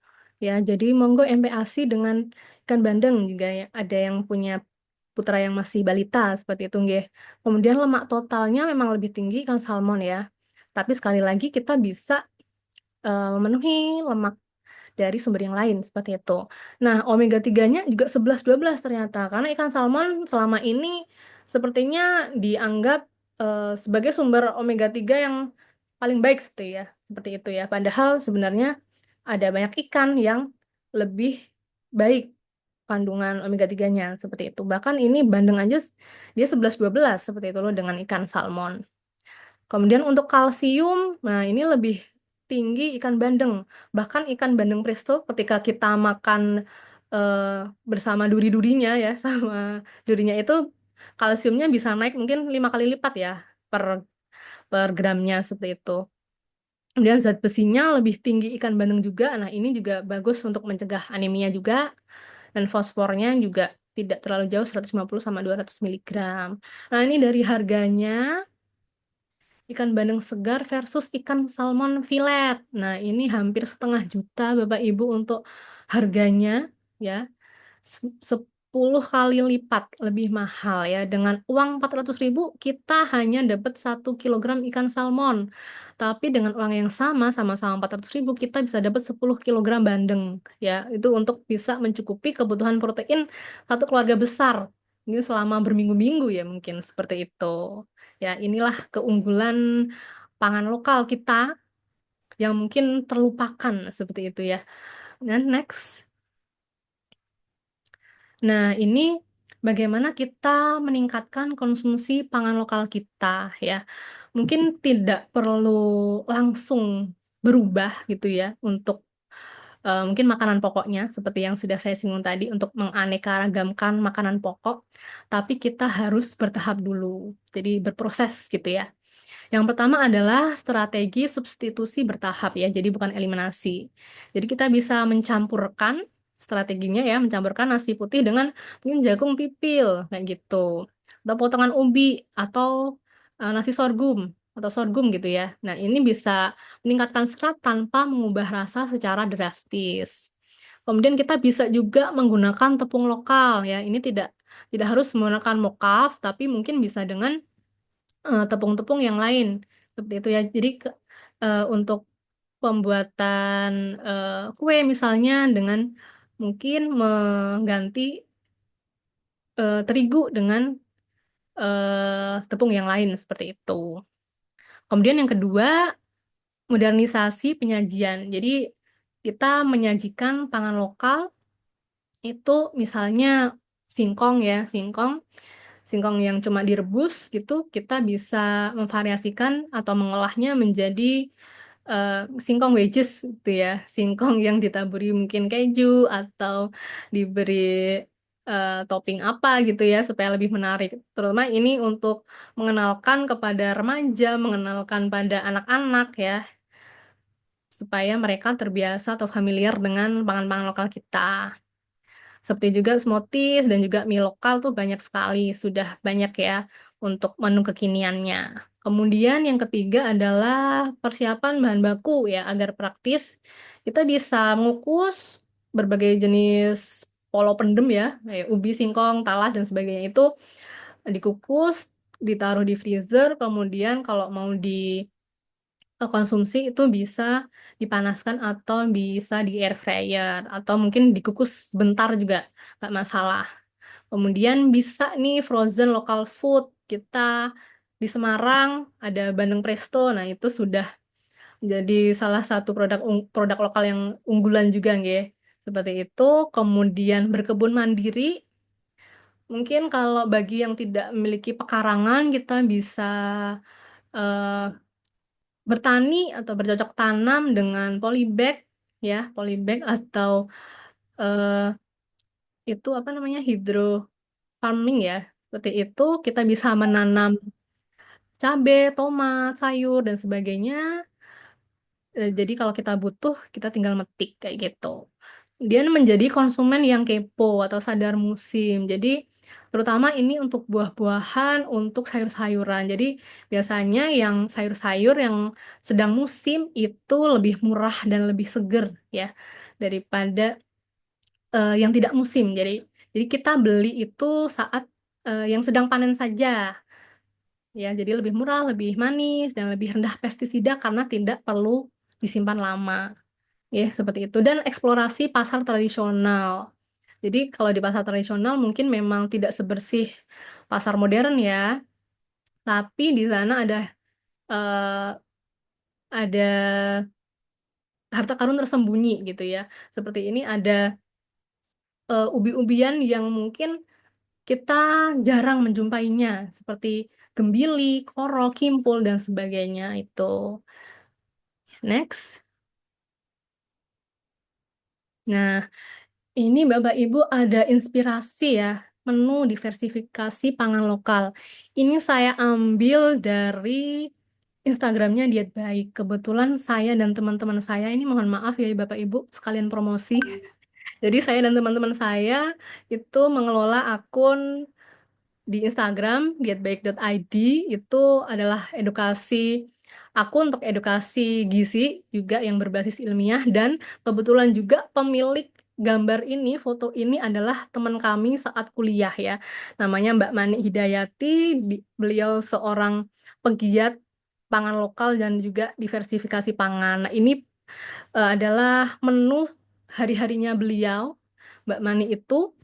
Ya, jadi monggo MPASI dengan ikan bandeng juga ya. Ada yang punya putra yang masih balita seperti itu nggih. Kemudian lemak totalnya memang lebih tinggi ikan salmon ya. Tapi sekali lagi kita bisa memenuhi lemak dari sumber yang lain seperti itu. Nah, omega 3-nya juga 11-12 ternyata karena ikan salmon selama ini sepertinya dianggap sebagai sumber omega 3 yang paling baik seperti itu ya. Padahal sebenarnya ada banyak ikan yang lebih baik kandungan omega 3-nya seperti itu. Bahkan ini bandeng aja dia 11-12 seperti itu loh dengan ikan salmon. Kemudian untuk kalsium, nah ini lebih tinggi ikan bandeng. Bahkan ikan bandeng presto ketika kita makan bersama duri-durinya ya, sama durinya itu kalsiumnya bisa naik mungkin 5 kali lipat ya per per gramnya seperti itu. Kemudian zat besinya lebih tinggi ikan bandeng juga. Nah, ini juga bagus untuk mencegah anemia juga. Dan fosfornya juga tidak terlalu jauh 150 sama 200 miligram. Nah, ini dari harganya ikan bandeng segar versus ikan salmon filet. Nah, ini hampir 1,5 juta Bapak Ibu untuk harganya ya. 10 kali lipat lebih mahal ya. Dengan uang 400.000 kita hanya dapat 1 kilogram ikan salmon. Tapi dengan uang yang sama-sama 400.000 kita bisa dapat 10 kilogram bandeng ya. Itu untuk bisa mencukupi kebutuhan protein satu keluarga besar. Ini selama berminggu-minggu ya mungkin seperti itu. Ya, inilah keunggulan pangan lokal kita yang mungkin terlupakan seperti itu ya. Dan next. Nah, ini bagaimana kita meningkatkan konsumsi pangan lokal kita ya. Mungkin tidak perlu langsung berubah gitu ya untuk mungkin makanan pokoknya seperti yang sudah saya singgung tadi untuk menganeka-ragamkan makanan pokok, tapi kita harus bertahap dulu. Jadi berproses gitu ya. Yang pertama adalah strategi substitusi bertahap ya, jadi bukan eliminasi. Jadi kita bisa mencampurkan strateginya ya, mencampurkan nasi putih dengan mungkin jagung pipil kayak gitu. Atau potongan ubi atau nasi sorghum atau sorghum gitu ya. Nah, ini bisa meningkatkan serat tanpa mengubah rasa secara drastis. Kemudian kita bisa juga menggunakan tepung lokal ya. Ini tidak harus menggunakan mokaf, tapi mungkin bisa dengan tepung-tepung yang lain seperti itu ya. Jadi untuk pembuatan kue misalnya dengan mungkin mengganti terigu dengan tepung yang lain seperti itu. Kemudian yang kedua, modernisasi penyajian. Jadi kita menyajikan pangan lokal itu misalnya singkong ya, singkong yang cuma direbus gitu, kita bisa memvariasikan atau mengolahnya menjadi singkong wedges gitu ya, singkong yang ditaburi mungkin keju atau diberi topping apa gitu ya supaya lebih menarik. Terutama ini untuk mengenalkan kepada remaja, mengenalkan pada anak-anak ya, supaya mereka terbiasa atau familiar dengan pangan-pangan lokal kita. Seperti juga smoothies dan juga mie lokal tuh banyak sekali, sudah banyak ya untuk menu kekiniannya. Kemudian yang ketiga adalah persiapan bahan baku ya agar praktis. Kita bisa mengukus berbagai jenis polo pendem ya, kayak ubi, singkong, talas dan sebagainya itu dikukus, ditaruh di freezer, kemudian kalau mau konsumsi itu bisa dipanaskan atau bisa di air fryer atau mungkin dikukus sebentar juga nggak masalah. Kemudian bisa nih frozen local food kita di Semarang ada Bandeng Presto. Nah, itu sudah jadi salah satu produk lokal yang unggulan juga nggih. Seperti itu. Kemudian berkebun mandiri. Mungkin kalau bagi yang tidak memiliki pekarangan kita bisa eh, bertani atau bercocok tanam dengan polybag ya, polybag atau eh, itu apa namanya hydro farming ya. Seperti itu kita bisa menanam cabai, tomat, sayur dan sebagainya. Jadi kalau kita butuh kita tinggal metik kayak gitu. Dia menjadi konsumen yang kepo atau sadar musim. Jadi terutama ini untuk buah-buahan, untuk sayur-sayuran. Jadi biasanya yang sayur-sayur yang sedang musim itu lebih murah dan lebih seger ya daripada yang tidak musim. Jadi kita beli itu saat yang sedang panen saja. Ya, jadi lebih murah, lebih manis dan lebih rendah pestisida karena tidak perlu disimpan lama. Ya, seperti itu. Dan eksplorasi pasar tradisional. Jadi kalau di pasar tradisional mungkin memang tidak sebersih pasar modern ya, tapi di sana eh, ada harta karun tersembunyi gitu ya. Seperti ini ada ubi-ubian yang mungkin kita jarang menjumpainya, seperti gembili, koro, kimpul dan sebagainya itu. Next. Nah, ini Bapak Ibu ada inspirasi ya, menu diversifikasi pangan lokal. Ini saya ambil dari Instagramnya Diet Baik. Kebetulan saya dan teman-teman saya ini mohon maaf ya Bapak Ibu sekalian promosi. Jadi saya dan teman-teman saya itu mengelola akun di Instagram dietbaik.id. Itu adalah akun untuk edukasi gizi juga yang berbasis ilmiah, dan kebetulan juga pemilik gambar ini, foto ini adalah teman kami saat kuliah ya. Namanya Mbak Mani Hidayati, beliau seorang penggiat pangan lokal dan juga diversifikasi pangan. Nah, ini adalah menu hari-harinya beliau, Mbak Mani itu.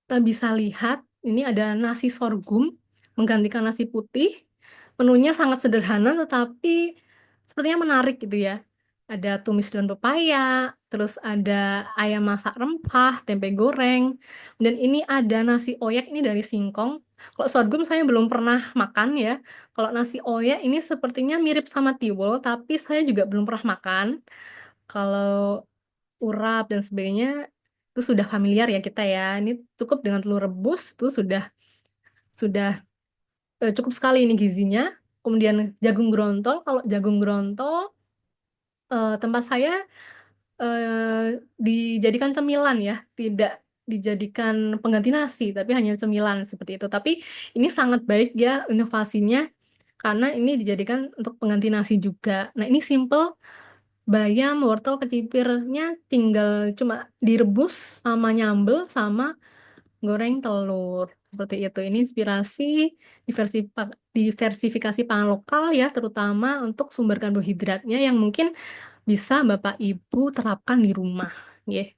Kita bisa lihat ini ada nasi sorghum menggantikan nasi putih. Menunya sangat sederhana tetapi sepertinya menarik gitu ya. Ada tumis daun pepaya, terus ada ayam masak rempah, tempe goreng, dan ini ada nasi oyak ini dari singkong. Kalau sorghum saya belum pernah makan ya. Kalau nasi oyak ini sepertinya mirip sama tiwul, tapi saya juga belum pernah makan. Kalau urap dan sebagainya itu sudah familiar ya kita ya. Ini cukup dengan telur rebus tuh sudah cukup sekali ini gizinya. Kemudian jagung grontol. Kalau jagung grontol tempat saya dijadikan cemilan ya, tidak dijadikan pengganti nasi, tapi hanya cemilan seperti itu. Tapi ini sangat baik ya inovasinya karena ini dijadikan untuk pengganti nasi juga. Nah, ini simple. Bayam, wortel, kecipirnya tinggal cuma direbus sama nyambel sama goreng telur. Seperti itu. Ini inspirasi diversifikasi pangan lokal ya, terutama untuk sumber karbohidratnya yang mungkin bisa Bapak Ibu terapkan di rumah. Ya,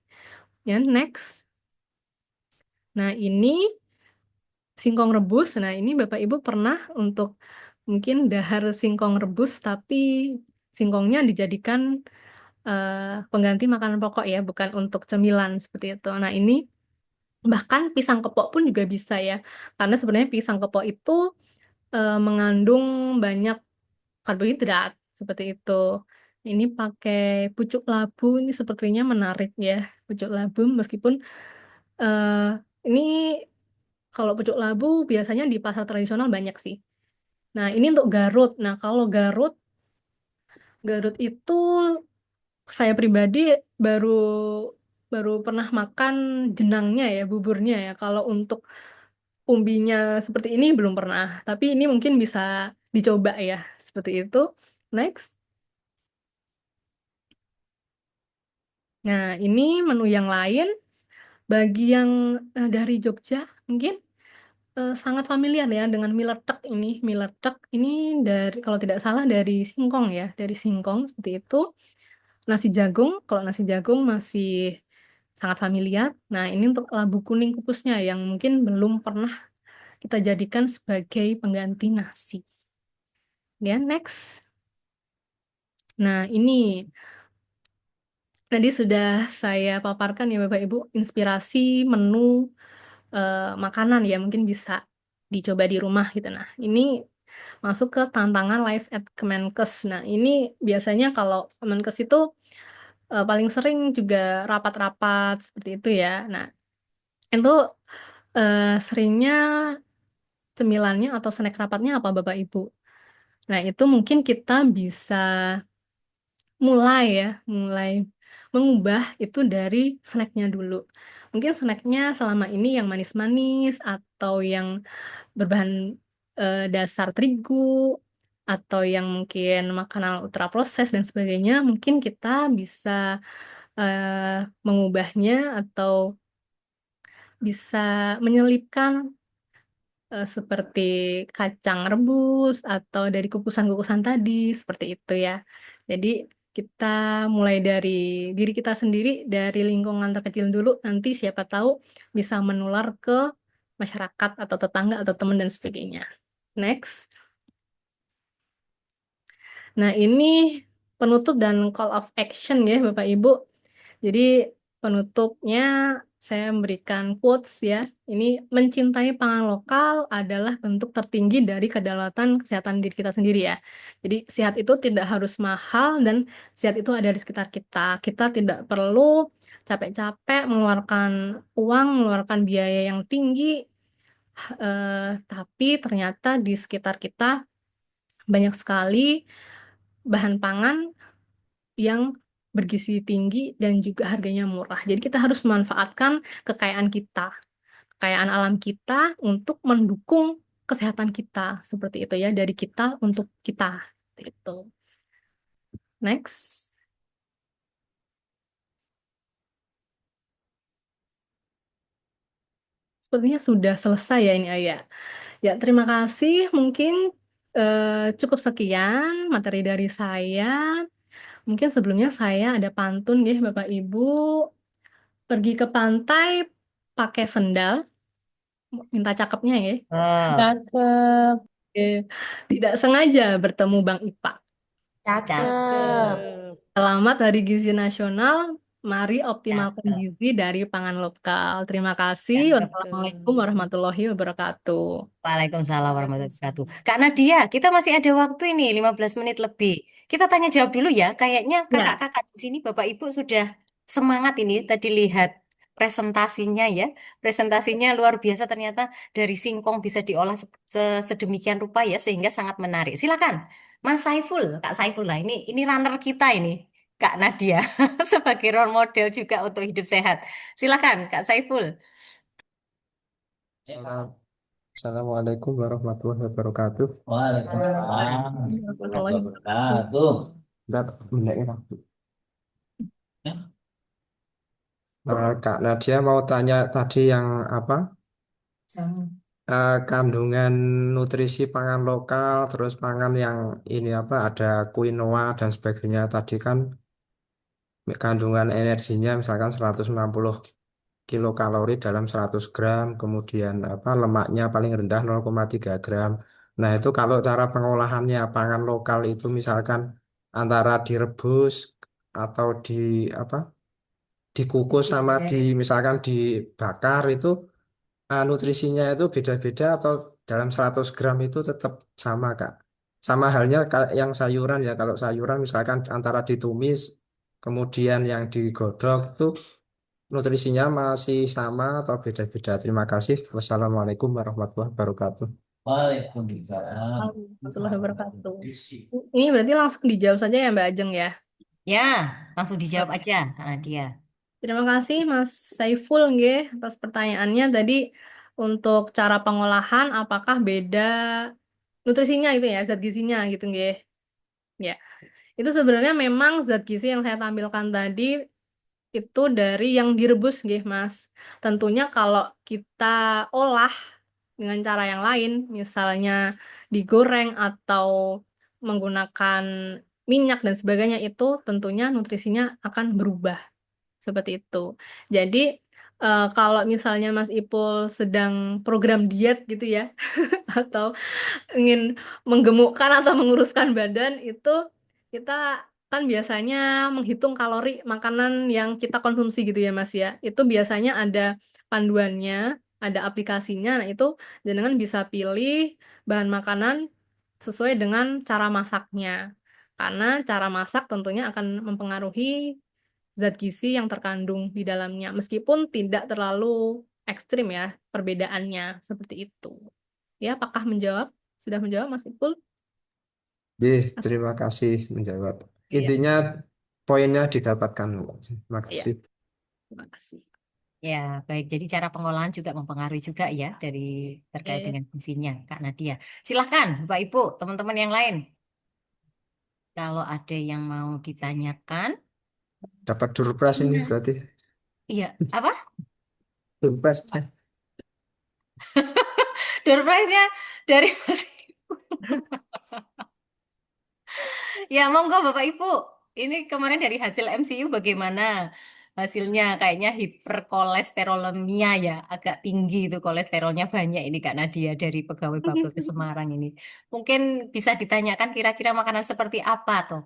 ya next. Nah, ini singkong rebus. Nah, ini Bapak Ibu pernah untuk mungkin dahar singkong rebus, tapi singkongnya dijadikan pengganti makanan pokok ya, bukan untuk cemilan seperti itu. Nah, ini bahkan pisang kepok pun juga bisa ya, karena sebenarnya pisang kepok itu mengandung banyak karbohidrat seperti itu. Ini pakai pucuk labu, ini sepertinya menarik ya, pucuk labu meskipun eh, ini kalau pucuk labu biasanya di pasar tradisional banyak sih. Nah, ini untuk Garut. Nah, kalau Garut itu saya pribadi baru baru pernah makan jenangnya ya, buburnya ya. Kalau untuk umbinya seperti ini belum pernah. Tapi ini mungkin bisa dicoba ya, seperti itu. Next. Nah, ini menu yang lain. Bagi yang dari Jogja, mungkin sangat familiar ya dengan mie letek ini. Mie letek ini dari, kalau tidak salah dari singkong ya, dari singkong seperti itu. Nasi jagung, kalau nasi jagung masih sangat familiar. Nah, ini untuk labu kuning kupusnya yang mungkin belum pernah kita jadikan sebagai pengganti nasi. Ya, next. Nah, ini tadi sudah saya paparkan ya Bapak Ibu, inspirasi menu makanan ya, mungkin bisa dicoba di rumah gitu. Nah, ini masuk ke tantangan live at Kemenkes. Nah, ini biasanya kalau Kemenkes itu paling sering juga rapat-rapat seperti itu ya. Nah, itu seringnya cemilannya atau snack rapatnya apa Bapak Ibu? Nah, itu mungkin kita bisa mulai mengubah itu dari snacknya dulu. Mungkin snacknya selama ini yang manis-manis atau yang berbahan dasar terigu atau yang mungkin makanan ultra proses dan sebagainya, mungkin kita bisa mengubahnya atau bisa menyelipkan seperti kacang rebus atau dari kukusan-kukusan tadi, seperti itu ya. Jadi kita mulai dari diri kita sendiri, dari lingkungan terkecil dulu, nanti siapa tahu bisa menular ke masyarakat atau tetangga atau teman dan sebagainya. Next. Nah, ini penutup dan call of action ya, Bapak Ibu. Jadi penutupnya saya memberikan quotes ya. Ini mencintai pangan lokal adalah bentuk tertinggi dari kedaulatan kesehatan diri kita sendiri ya. Jadi sehat itu tidak harus mahal dan sehat itu ada di sekitar kita. Kita tidak perlu capek-capek mengeluarkan uang, mengeluarkan biaya yang tinggi, tapi ternyata di sekitar kita banyak sekali bahan pangan yang bergizi tinggi dan juga harganya murah. Jadi kita harus memanfaatkan kekayaan kita, kekayaan alam kita untuk mendukung kesehatan kita. Seperti itu ya, dari kita untuk kita. Itu. Next. Sepertinya sudah selesai ya ini Ayah. Ya, terima kasih. Mungkin cukup sekian materi dari saya. Mungkin sebelumnya saya ada pantun ya Bapak Ibu. Pergi ke pantai pakai sendal, minta cakepnya ya. Oh, Cakep. Eh, Tidak sengaja bertemu Bang Ipa. Cakep. Selamat Hari Gizi Nasional. Mari optimalkan cakep. gizi dari pangan lokal. Terima kasih. Cakep tuh. Wassalamualaikum warahmatullahi wabarakatuh. Waalaikumsalam warahmatullahi wabarakatuh. Kak Nadia, kita masih ada waktu ini 15 menit lebih. Kita tanya jawab dulu ya. Kayaknya Ya, kakak-kakak di sini Bapak Ibu sudah semangat ini. Tadi lihat presentasinya ya. Presentasinya luar biasa ternyata dari singkong bisa diolah sedemikian rupa ya sehingga sangat menarik. Silakan Mas Saiful, Kak Saiful lah. Ini runner kita ini. Kak Nadia sebagai role model juga untuk hidup sehat. Silakan Kak Saiful. Salam. Assalamualaikum warahmatullahi wabarakatuh. Waalaikumsalam warahmatullahi warahmatullahi wabarakatuh. wabarakatuh. Bentar, bentar ya. Kak Nadia mau tanya tadi yang apa? Kandungan nutrisi pangan lokal, terus pangan yang ini apa? Ada quinoa dan sebagainya. Tadi kan kandungan energinya misalkan 160 kilokalori dalam 100 gram, kemudian apa lemaknya paling rendah 0,3 gram. Nah, itu kalau cara pengolahannya pangan lokal itu misalkan antara direbus atau di apa? Dikukus sama di misalkan dibakar itu nutrisinya itu beda-beda atau dalam 100 gram itu tetap sama, Kak. Sama halnya kayak yang sayuran ya, kalau sayuran misalkan antara ditumis kemudian yang digodok itu nutrisinya masih sama atau beda-beda? Terima kasih. Wassalamualaikum warahmatullahi wabarakatuh. Waalaikumsalam. Warahmatullahi wabarakatuh. Ini berarti langsung dijawab saja ya Mbak Ajeng ya. Ya, langsung dijawab Oke. aja Kak Nadia. Terima kasih Mas Saiful nggih atas pertanyaannya tadi untuk cara pengolahan apakah beda nutrisinya gitu ya, zat gizinya gitu nggih. Ya. Itu sebenarnya memang zat gizi yang saya tampilkan tadi itu dari yang direbus nggih Mas. Tentunya kalau kita olah dengan cara yang lain, misalnya digoreng atau menggunakan minyak dan sebagainya itu tentunya nutrisinya akan berubah. Seperti itu. Jadi kalau misalnya Mas Ipul sedang program diet gitu ya, atau ingin menggemukkan atau menguruskan badan itu kita kan biasanya menghitung kalori makanan yang kita konsumsi gitu ya Mas ya. Itu biasanya ada panduannya, ada aplikasinya. Nah, itu jenengan bisa pilih bahan makanan sesuai dengan cara masaknya. Karena cara masak tentunya akan mempengaruhi zat gizi yang terkandung di dalamnya, meskipun tidak terlalu ekstrim ya perbedaannya seperti itu. Ya, apakah menjawab? Sudah menjawab, Mas Ipul? Terima kasih menjawab. Iya, Intinya poinnya didapatkan. Terima iya, kasih. terima kasih. Ya, baik. Jadi cara pengolahan juga mempengaruhi juga ya dari terkait Oke. dengan fungsinya, Kak Nadia. Silahkan, Bapak Ibu, teman-teman yang lain. Kalau ada yang mau ditanyakan, Dapat surprise ini iya, berarti. iya, apa? Surprise. Door prize-nya dari Mas. Ya, monggo Bapak Ibu. Ini kemarin dari hasil MCU bagaimana? Hasilnya kayaknya hiperkolesterolemia ya, agak tinggi itu kolesterolnya banyak ini Kak Nadia dari pegawai Bapel ke Semarang ini. Mungkin bisa ditanyakan kira-kira makanan seperti apa tuh?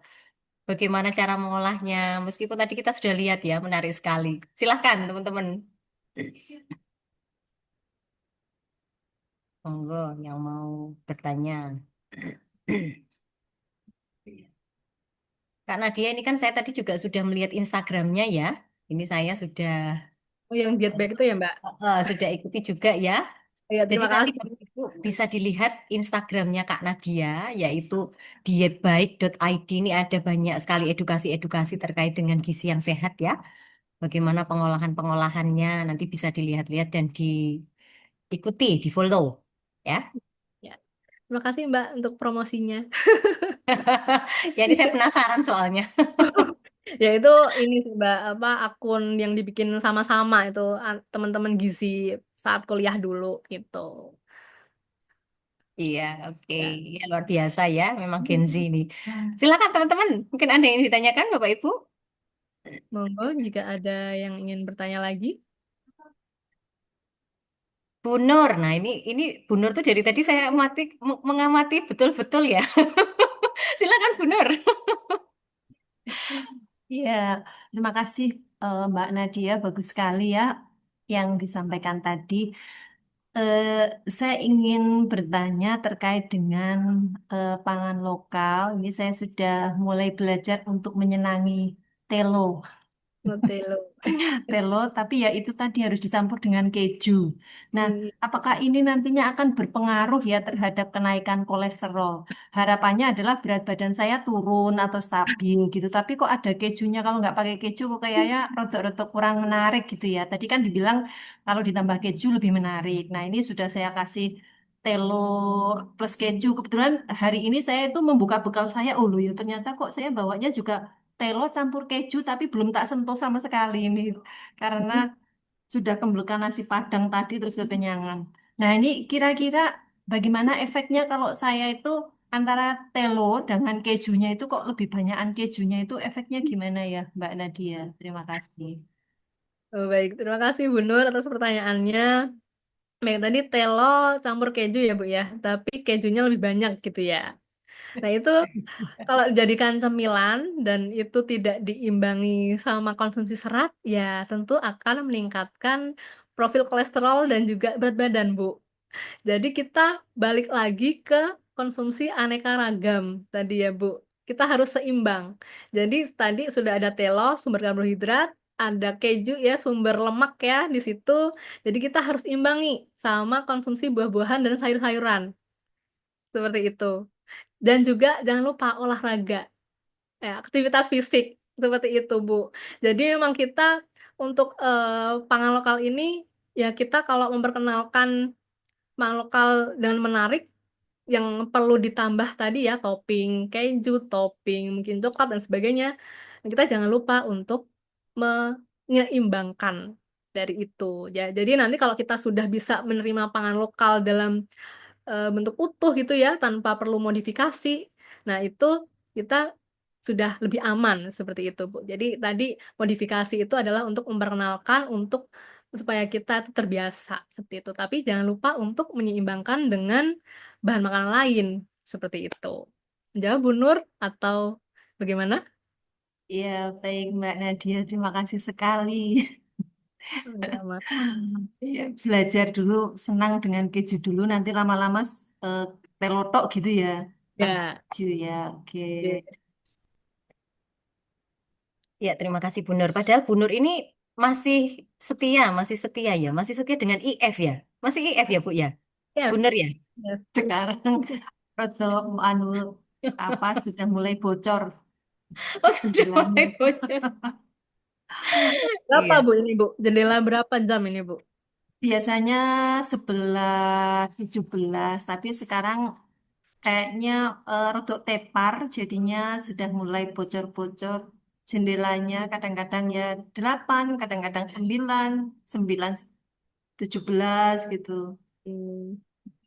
Bagaimana cara mengolahnya? Meskipun tadi kita sudah lihat ya, menarik sekali. Silahkan teman-teman. Monggo yang mau bertanya. Kak Nadia ini kan saya tadi juga sudah melihat Instagramnya ya. Ini saya sudah Oh, yang diet baik itu ya, Mbak? sudah ikuti juga ya. Ya, Jadi terima nanti kasih. Bapak Ibu bisa dilihat Instagramnya Kak Nadia, yaitu dietbaik.id. Ini ada banyak sekali edukasi-edukasi terkait dengan gizi yang sehat ya. Bagaimana pengolahan-pengolahannya nanti bisa dilihat-lihat dan diikuti, di-follow ya. Ya. Terima kasih, Mbak, untuk promosinya. Ya ini saya penasaran soalnya. Ya itu ini sih, Mbak, apa akun yang dibikin sama-sama itu teman-teman gizi saat kuliah dulu gitu. Iya, oke. Ya. Ya, luar biasa ya, memang Gen Z ini. Silakan teman-teman, mungkin ada yang ditanyakan Bapak Ibu? Monggo jika ada yang ingin bertanya lagi. Bu Nur, nah ini Bu Nur tuh dari tadi saya mengamati betul-betul ya. Silakan Bu Nur. Iya, terima kasih Mbak Nadia, bagus sekali ya yang disampaikan tadi. Eh, saya ingin bertanya terkait dengan pangan lokal. Ini saya sudah mulai belajar untuk menyenangi telo. Nutelo. Telo, tapi ya itu tadi harus dicampur dengan keju. Nah, Hmm, apakah ini nantinya akan berpengaruh ya terhadap kenaikan kolesterol? Harapannya adalah berat badan saya turun atau stabil gitu. Tapi kok ada kejunya, kalau nggak pakai keju kok kayaknya rodok-rodok kurang menarik gitu ya. Tadi kan dibilang kalau ditambah keju lebih menarik. Nah, ini sudah saya kasih telo plus keju. Kebetulan hari ini saya itu membuka bekal saya, oh loh ya ternyata kok saya bawanya juga telo campur keju tapi belum tak sentuh sama sekali ini karena sudah kembelkan nasi Padang tadi terus kekenyangan. Nah, ini kira-kira bagaimana efeknya kalau saya itu antara telo dengan kejunya itu kok lebih banyakan kejunya itu efeknya gimana ya Mbak Nadia? Terima kasih. oh, baik, terima kasih Bu Nur atas pertanyaannya. Baik, tadi telo campur keju ya Bu ya, tapi kejunya lebih banyak gitu ya. Nah itu kalau dijadikan cemilan dan itu tidak diimbangi sama konsumsi serat, ya tentu akan meningkatkan profil kolesterol dan juga berat badan, Bu. Jadi kita balik lagi ke konsumsi aneka ragam tadi ya, Bu. Kita harus seimbang. Jadi tadi sudah ada telo, sumber karbohidrat, ada keju ya, sumber lemak ya di situ. Jadi kita harus imbangi sama konsumsi buah-buahan dan sayur-sayuran. Seperti itu. Dan juga jangan lupa olahraga, ya, aktivitas fisik. Seperti itu, Bu. Jadi memang kita untuk pangan lokal ini, ya kita kalau memperkenalkan pangan lokal dengan menarik, yang perlu ditambah tadi ya topping keju, topping mungkin coklat dan sebagainya. Dan kita jangan lupa untuk menyeimbangkan dari itu. Ya, jadi nanti kalau kita sudah bisa menerima pangan lokal dalam bentuk utuh gitu ya tanpa perlu modifikasi, nah itu kita sudah lebih aman seperti itu, Bu. Jadi tadi modifikasi itu adalah untuk memperkenalkan untuk supaya kita itu terbiasa seperti itu. Tapi jangan lupa untuk menyeimbangkan dengan bahan makanan lain seperti itu. Jawab Bu Nur atau bagaimana? Iya, baik Mbak Nadia, terima kasih sekali. Ya, Mas. Iya, belajar dulu senang dengan keju dulu, nanti lama-lama eh, telotok gitu ya. Tanpa Ya, keju ya, oke. oke. Ya, terima kasih Bu Nur. Padahal Bu Nur ini masih setia ya, masih setia dengan IF ya. Masih IF ya Bu ya? Bu Ya, Nur ya? ya. Sekarang rodok anu apa sudah mulai bocor Oh, sudah jendelanya. mulai bocor. Berapa Iya. Bu ini, Bu? Jendela berapa jam ini, Bu? Biasanya 11, 17, tapi sekarang kayaknya rodok tepar, jadinya sudah mulai bocor-bocor jendelanya. Kadang-kadang ya 8, kadang-kadang 9, 9, 17 gitu. Hmm.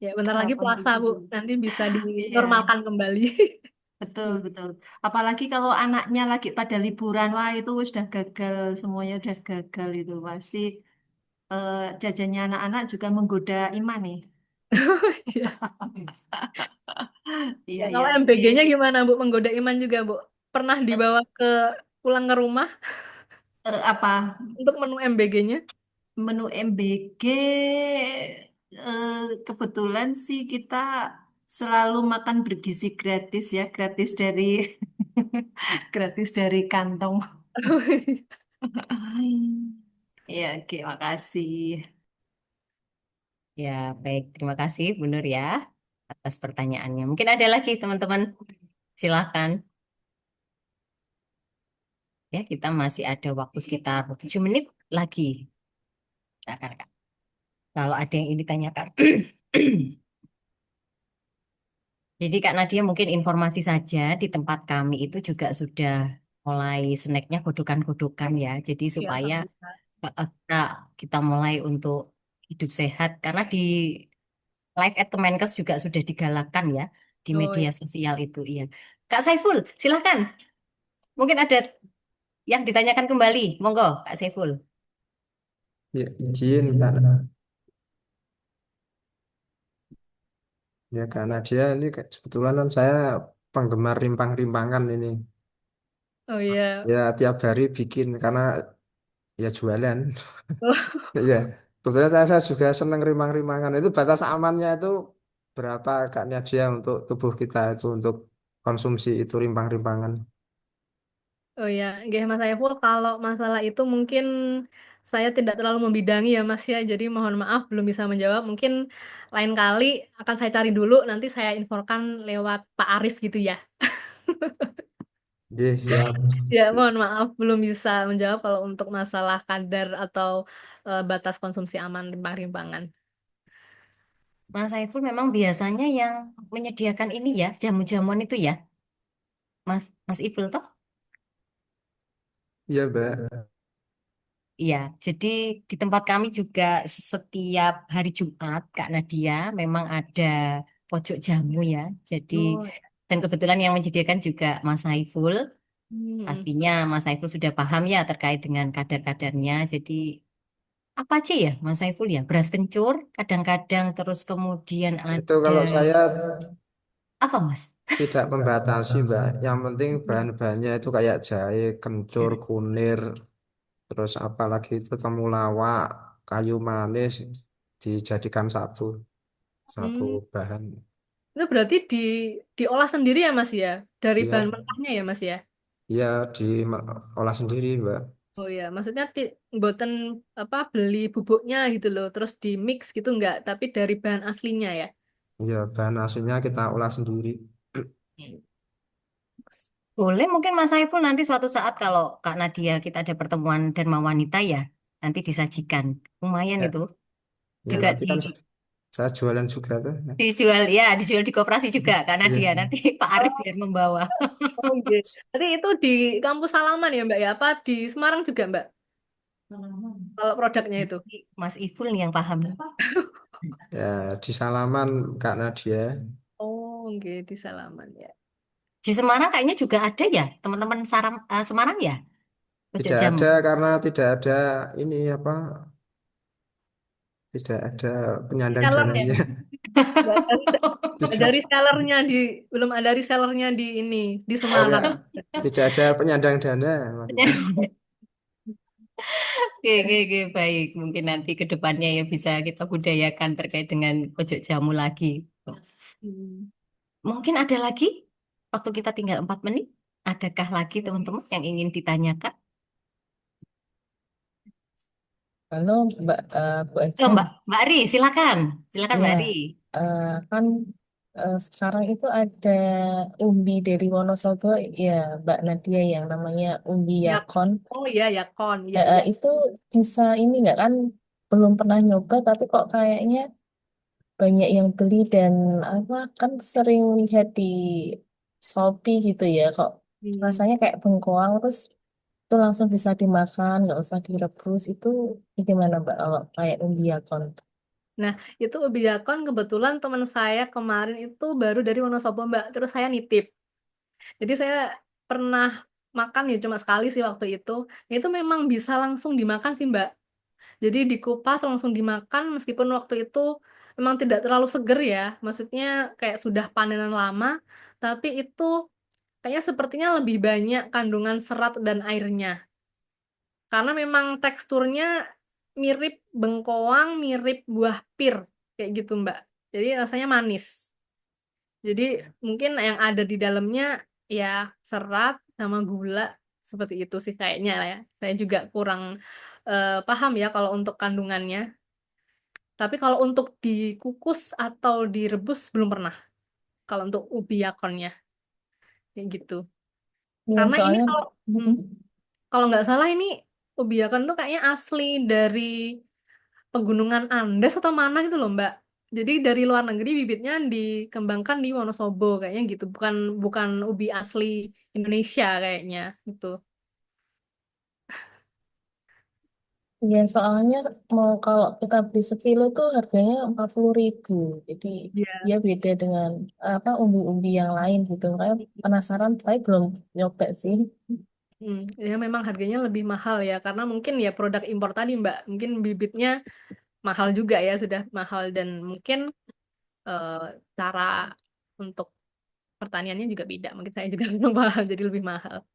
Ya, bentar lagi 8, puasa, Bu. 17. Nanti bisa Iya. dinormalkan kembali. Betul, betul. Apalagi kalau anaknya lagi pada liburan, wah itu sudah gagal, semuanya udah gagal itu. Pasti jajannya anak-anak juga menggoda iman nih. Iya. Iya, Ya, iya, kalau oke. MBG-nya gimana, Bu? Menggoda iman juga, Bu? Pernah dibawa pulang ke rumah Apa? untuk menu MBG-nya? menu MBG kebetulan sih kita selalu makan bergizi gratis ya, gratis dari gratis dari kantong. Ya, oke, makasih. Ya, baik. Terima kasih, Bu Nur ya, atas pertanyaannya. Mungkin ada lagi, teman-teman. Silakan. Ya, kita masih ada waktu sekitar 7 menit lagi. Silakan, Kak. Kalau ada yang ingin ditanyakan. Jadi Kak Nadia mungkin informasi saja di tempat kami itu juga sudah mulai snacknya godokan-godokan ya. Jadi Ya, supaya alhamdulillah. kita, kita mulai untuk hidup sehat. Karena di Live at Kemenkes juga sudah digalakan ya di Oh, media ya. sosial itu. Iya. Kak Saiful, silakan. Mungkin ada yang ditanyakan kembali. Monggo, Kak Saiful. Ya, izin kan. Ya karena dia ini kebetulan kan saya penggemar rimpang-rimpangan ini. Oh iya. Ya tiap hari bikin karena ya jualan. Oh, Ya kebetulan saya juga seneng rimpang-rimpangan. Itu batas amannya itu berapa agaknya dia untuk tubuh kita itu untuk konsumsi itu rimpang-rimpangan. oh ya, nggih Mas Saiful, kalau masalah itu mungkin saya tidak terlalu membidangi ya Mas ya, jadi mohon maaf belum bisa menjawab. Mungkin lain kali akan saya cari dulu, nanti saya infokan lewat Pak Arif gitu ya. Oke, siap. Ya, mohon maaf belum bisa menjawab kalau untuk masalah kadar atau batas konsumsi aman rimpang-rimpangan. Mas Saiful memang biasanya yang menyediakan ini ya, jamu-jamuan itu ya, Mas Iful toh? Iya, Mbak. Iya, jadi di tempat kami juga setiap hari Jumat, Kak Nadia, memang ada pojok jamu ya. Jadi, Oh, dan kebetulan yang menyediakan juga Mas Saiful. hmm. Pastinya Mas Saiful sudah paham ya terkait dengan kadar-kadarnya. Jadi, apa aja ya Mas Saiful ya? Beras kencur, kadang-kadang terus kemudian Itu ada, kalau saya apa Mas? tidak membatasi, Mbak. Yang penting Hmm. bahan-bahannya itu kayak jahe, kencur, kunir, terus apalagi itu temulawak, kayu manis dijadikan satu satu Hmm. bahan. Itu berarti diolah sendiri ya Mas ya? Dari bahan Iya, mentahnya ya Mas ya? iya diolah sendiri, Mbak. Oh ya, maksudnya mboten apa beli bubuknya gitu loh, terus di mix gitu enggak, tapi dari bahan aslinya ya. Iya, bahan aslinya kita olah sendiri. Hmm. Boleh mungkin Mas Saiful nanti suatu saat kalau Kak Nadia kita ada pertemuan Dharma Wanita ya, nanti disajikan. Lumayan Ya, itu. ya Juga nanti kan saya jualan juga tuh. dijual ya, dijual di koperasi juga Kak Nadia. Iya. Nanti Pak Arif biar membawa. Oh iya. Jadi itu di kampus halaman ya Mbak ya? Apa di Semarang juga Mbak? Kalau produknya itu. Mas Iful nih yang paham. Ya, di Salaman Kak Nadia. Oh, oke di Salaman ya. Di Semarang kayaknya juga ada ya, teman-teman Semarang ya, pojok Tidak jamu. ada karena tidak ada ini apa, tidak ada penyandang Sellernya. dananya. Nggak ada, nggak ada Tidak, resellernya belum ada resellernya di ini di oh ya, Semarang. tidak ada penyandang dana maksudnya. Oke, oke, oke, baik. Mungkin nanti ke depannya ya bisa kita budayakan terkait dengan pojok jamu lagi. Hmm. Mungkin ada lagi, waktu kita tinggal 4 menit. Adakah lagi teman-teman yang ingin ditanyakan? Halo, Bu Oh, Eja. Mbak Ri, silakan. Silakan Ya, Mbak Ri. kan sekarang itu ada umbi dari Wonosobo, ya Mbak Nadia yang namanya umbi Ya, Yakon. oh iya ya kon, iya iya. Itu bisa ini nggak kan? Belum pernah nyoba, tapi kok kayaknya banyak yang beli dan apa kan sering lihat di Shopee gitu ya, kok Hmm. rasanya kayak bengkoang terus itu langsung bisa dimakan, nggak usah direbus. Itu gimana Mbak kalau kayak umbi Yakon? Nah, itu ubi jakon kebetulan teman saya kemarin itu baru dari Wonosobo, Mbak. Terus saya nitip. Jadi saya pernah makan ya cuma sekali sih waktu itu. Itu memang bisa langsung dimakan sih, Mbak. Jadi dikupas langsung dimakan meskipun waktu itu memang tidak terlalu seger ya. Maksudnya kayak sudah panenan lama, tapi itu kayaknya sepertinya lebih banyak kandungan serat dan airnya. Karena memang teksturnya mirip bengkoang, mirip buah pir kayak gitu Mbak. Jadi rasanya manis. Jadi mungkin yang ada di dalamnya ya serat sama gula seperti itu sih kayaknya lah ya. Saya juga kurang paham ya kalau untuk kandungannya. Tapi kalau untuk dikukus atau direbus belum pernah. Kalau untuk ubi yakonnya kayak gitu. Ya, Karena ini soalnya kalau hmm, mm, kalau nggak salah ini ubi yakon tuh kayaknya asli dari Pegunungan Andes atau mana gitu loh Mbak. Jadi dari luar negeri bibitnya dikembangkan di Wonosobo kayaknya gitu. Bukan bukan ubi asli Indonesia kayaknya gitu. ya soalnya mau kalau kita beli sekilo tuh harganya 40.000. Jadi Iya. dia beda dengan apa umbi-umbi yang lain gitu. Kayak penasaran, tapi belum nyoba sih. Ya memang harganya lebih mahal ya karena mungkin ya produk impor tadi Mbak. Mungkin bibitnya mahal juga ya sudah mahal dan mungkin eh, cara untuk pertaniannya juga beda. Mungkin saya juga belum paham jadi lebih mahal.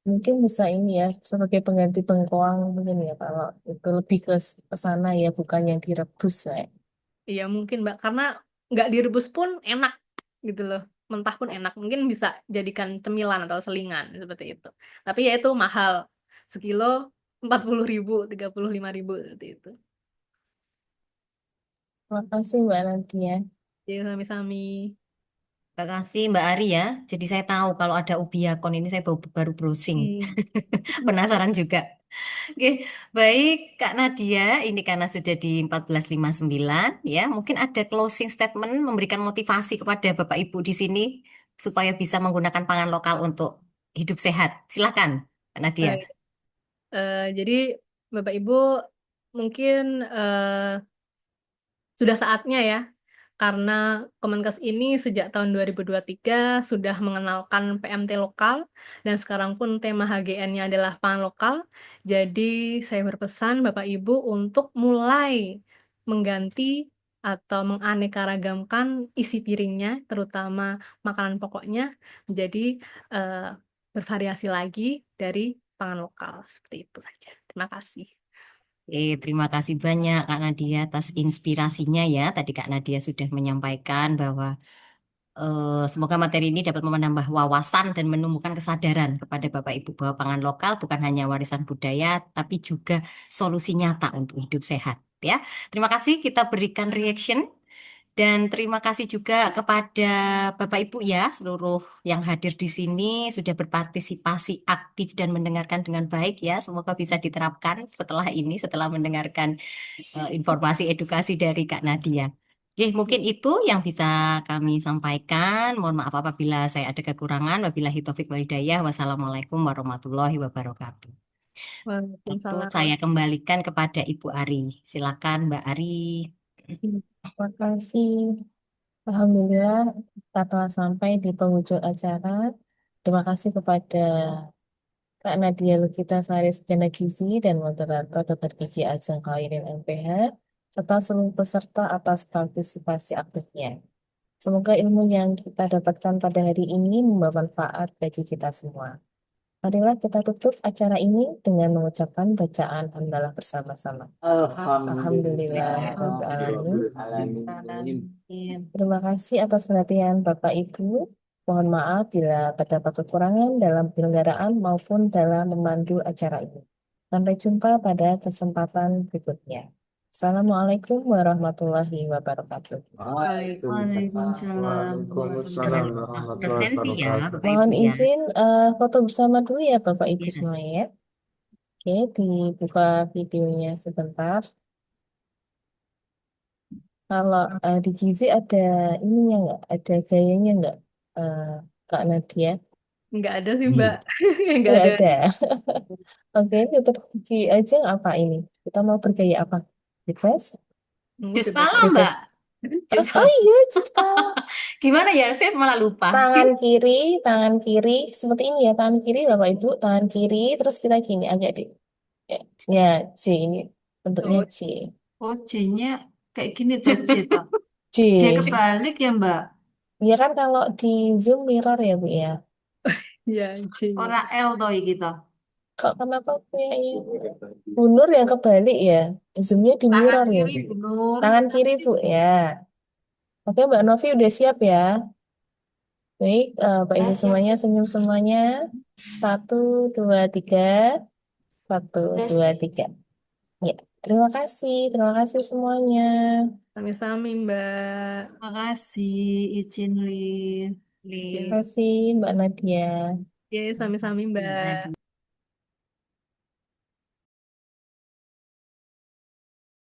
Mungkin bisa ini ya sebagai pengganti bengkoang mungkin ya kalau itu lebih ke sana ya bukan yang direbus ya. Iya mungkin Mbak, karena nggak direbus pun enak gitu loh. Mentah pun enak. Mungkin bisa jadikan cemilan atau selingan seperti itu. Tapi ya itu mahal. Sekilo 40.000, 35.000 seperti itu. Makasih Mbak Nadia. Jadi sami-sami. Terima kasih Mbak Ari ya. Jadi saya tahu kalau ada ubi yakon ini saya baru browsing. Hmm. Penasaran juga. Oke, baik Kak Nadia, ini karena sudah di 14.59 ya, mungkin ada closing statement memberikan motivasi kepada Bapak Ibu di sini supaya bisa menggunakan pangan lokal untuk hidup sehat. Silakan, Kak Nadia. Baik. Jadi Bapak Ibu mungkin sudah saatnya ya, karena Kemenkes ini sejak tahun 2023 sudah mengenalkan PMT lokal, dan sekarang pun tema HGN-nya adalah pangan lokal. Jadi saya berpesan Bapak Ibu untuk mulai mengganti atau menganeka-ragamkan isi piringnya, terutama makanan pokoknya, menjadi eh, bervariasi lagi dari pangan lokal. Seperti itu saja. Terima kasih. Terima kasih banyak Kak Nadia atas inspirasinya ya. Tadi Kak Nadia sudah menyampaikan bahwa semoga materi ini dapat menambah wawasan dan menumbuhkan kesadaran kepada Bapak Ibu bahwa pangan lokal bukan hanya warisan budaya, tapi juga solusi nyata untuk hidup sehat. Ya, terima kasih kita berikan reaction dan terima kasih juga kepada Bapak Ibu ya seluruh yang hadir di sini sudah berpartisipasi aktif dan mendengarkan dengan baik ya. Semoga bisa diterapkan setelah ini, setelah mendengarkan informasi edukasi dari Kak Nadia. Oke, mungkin itu yang bisa kami sampaikan. Mohon maaf apabila saya ada kekurangan. Wabillahi taufik walhidayah. Wassalamualaikum warahmatullahi wabarakatuh. Waktu Waalaikumsalam. saya kembalikan kepada Ibu Ari. Silakan Mbak Ari. Makasih. Alhamdulillah kita telah sampai di penghujung acara. Terima kasih kepada Kak Nadia Lukita Sari Sarjana Gizi dan moderator Dr. Gigi Ajeng Khairin MPH serta seluruh peserta atas partisipasi aktifnya. Semoga ilmu yang kita dapatkan pada hari ini membawa manfaat bagi kita semua. Marilah kita tutup acara ini dengan mengucapkan bacaan hamdalah bersama-sama. Alhamdulillahirrahmanirrahim. Terima kasih atas perhatian Bapak Ibu. Mohon maaf bila terdapat kekurangan dalam penyelenggaraan maupun dalam memandu acara ini. Sampai jumpa pada kesempatan berikutnya. Assalamualaikum warahmatullahi wabarakatuh. Waalaikumsalam Waalaikumsalam warahmatullahi warahmatullahi Absensi ya wabarakatuh. Bapak Mohon Ibu ya. izin foto bersama dulu ya Bapak Ibu Iya. semua ya. Oke, dibuka videonya sebentar. Kalau di Gizi ada ininya nggak? Ada gayanya nggak, eh, Kak Nadia? Nggak ada sih Mbak. Nggak Nggak ada. ada. Oke, ini untuk Gigi aja apa ini? Kita mau bergaya apa? Bebas? Jus Bebas pala aja. Mbak. Bebas. Jus Oh pala. iya, Cispa. Gimana ya? Saya malah lupa. Tangan kiri, seperti ini ya, tangan kiri Bapak Ibu, tangan kiri, terus kita gini agak deh. Ya, ya, C ini bentuknya Oh, C. oh C-nya kayak gini tuh C toh. C C. kebalik ya Mbak. Ya kan kalau di Zoom mirror ya Bu ya. Iya, C. Ora L toh iki toh. Kok kenapa punya Bu Nur yang kebalik ya? Zoomnya di Tangan mirror ya, kiri Bu? Bu Nur. Tangan kiri, Bu, ya. Oke, Mbak Novi udah siap ya? Baik, Pak Ibu semuanya senyum semuanya. Satu, dua, tiga. Satu, dua, tiga. Ya, terima kasih semuanya. Sami-sami, Mbak. Makasih, izin Lin. Terima kasih Mbak Nadia. Ya, sami-sami, Mbak.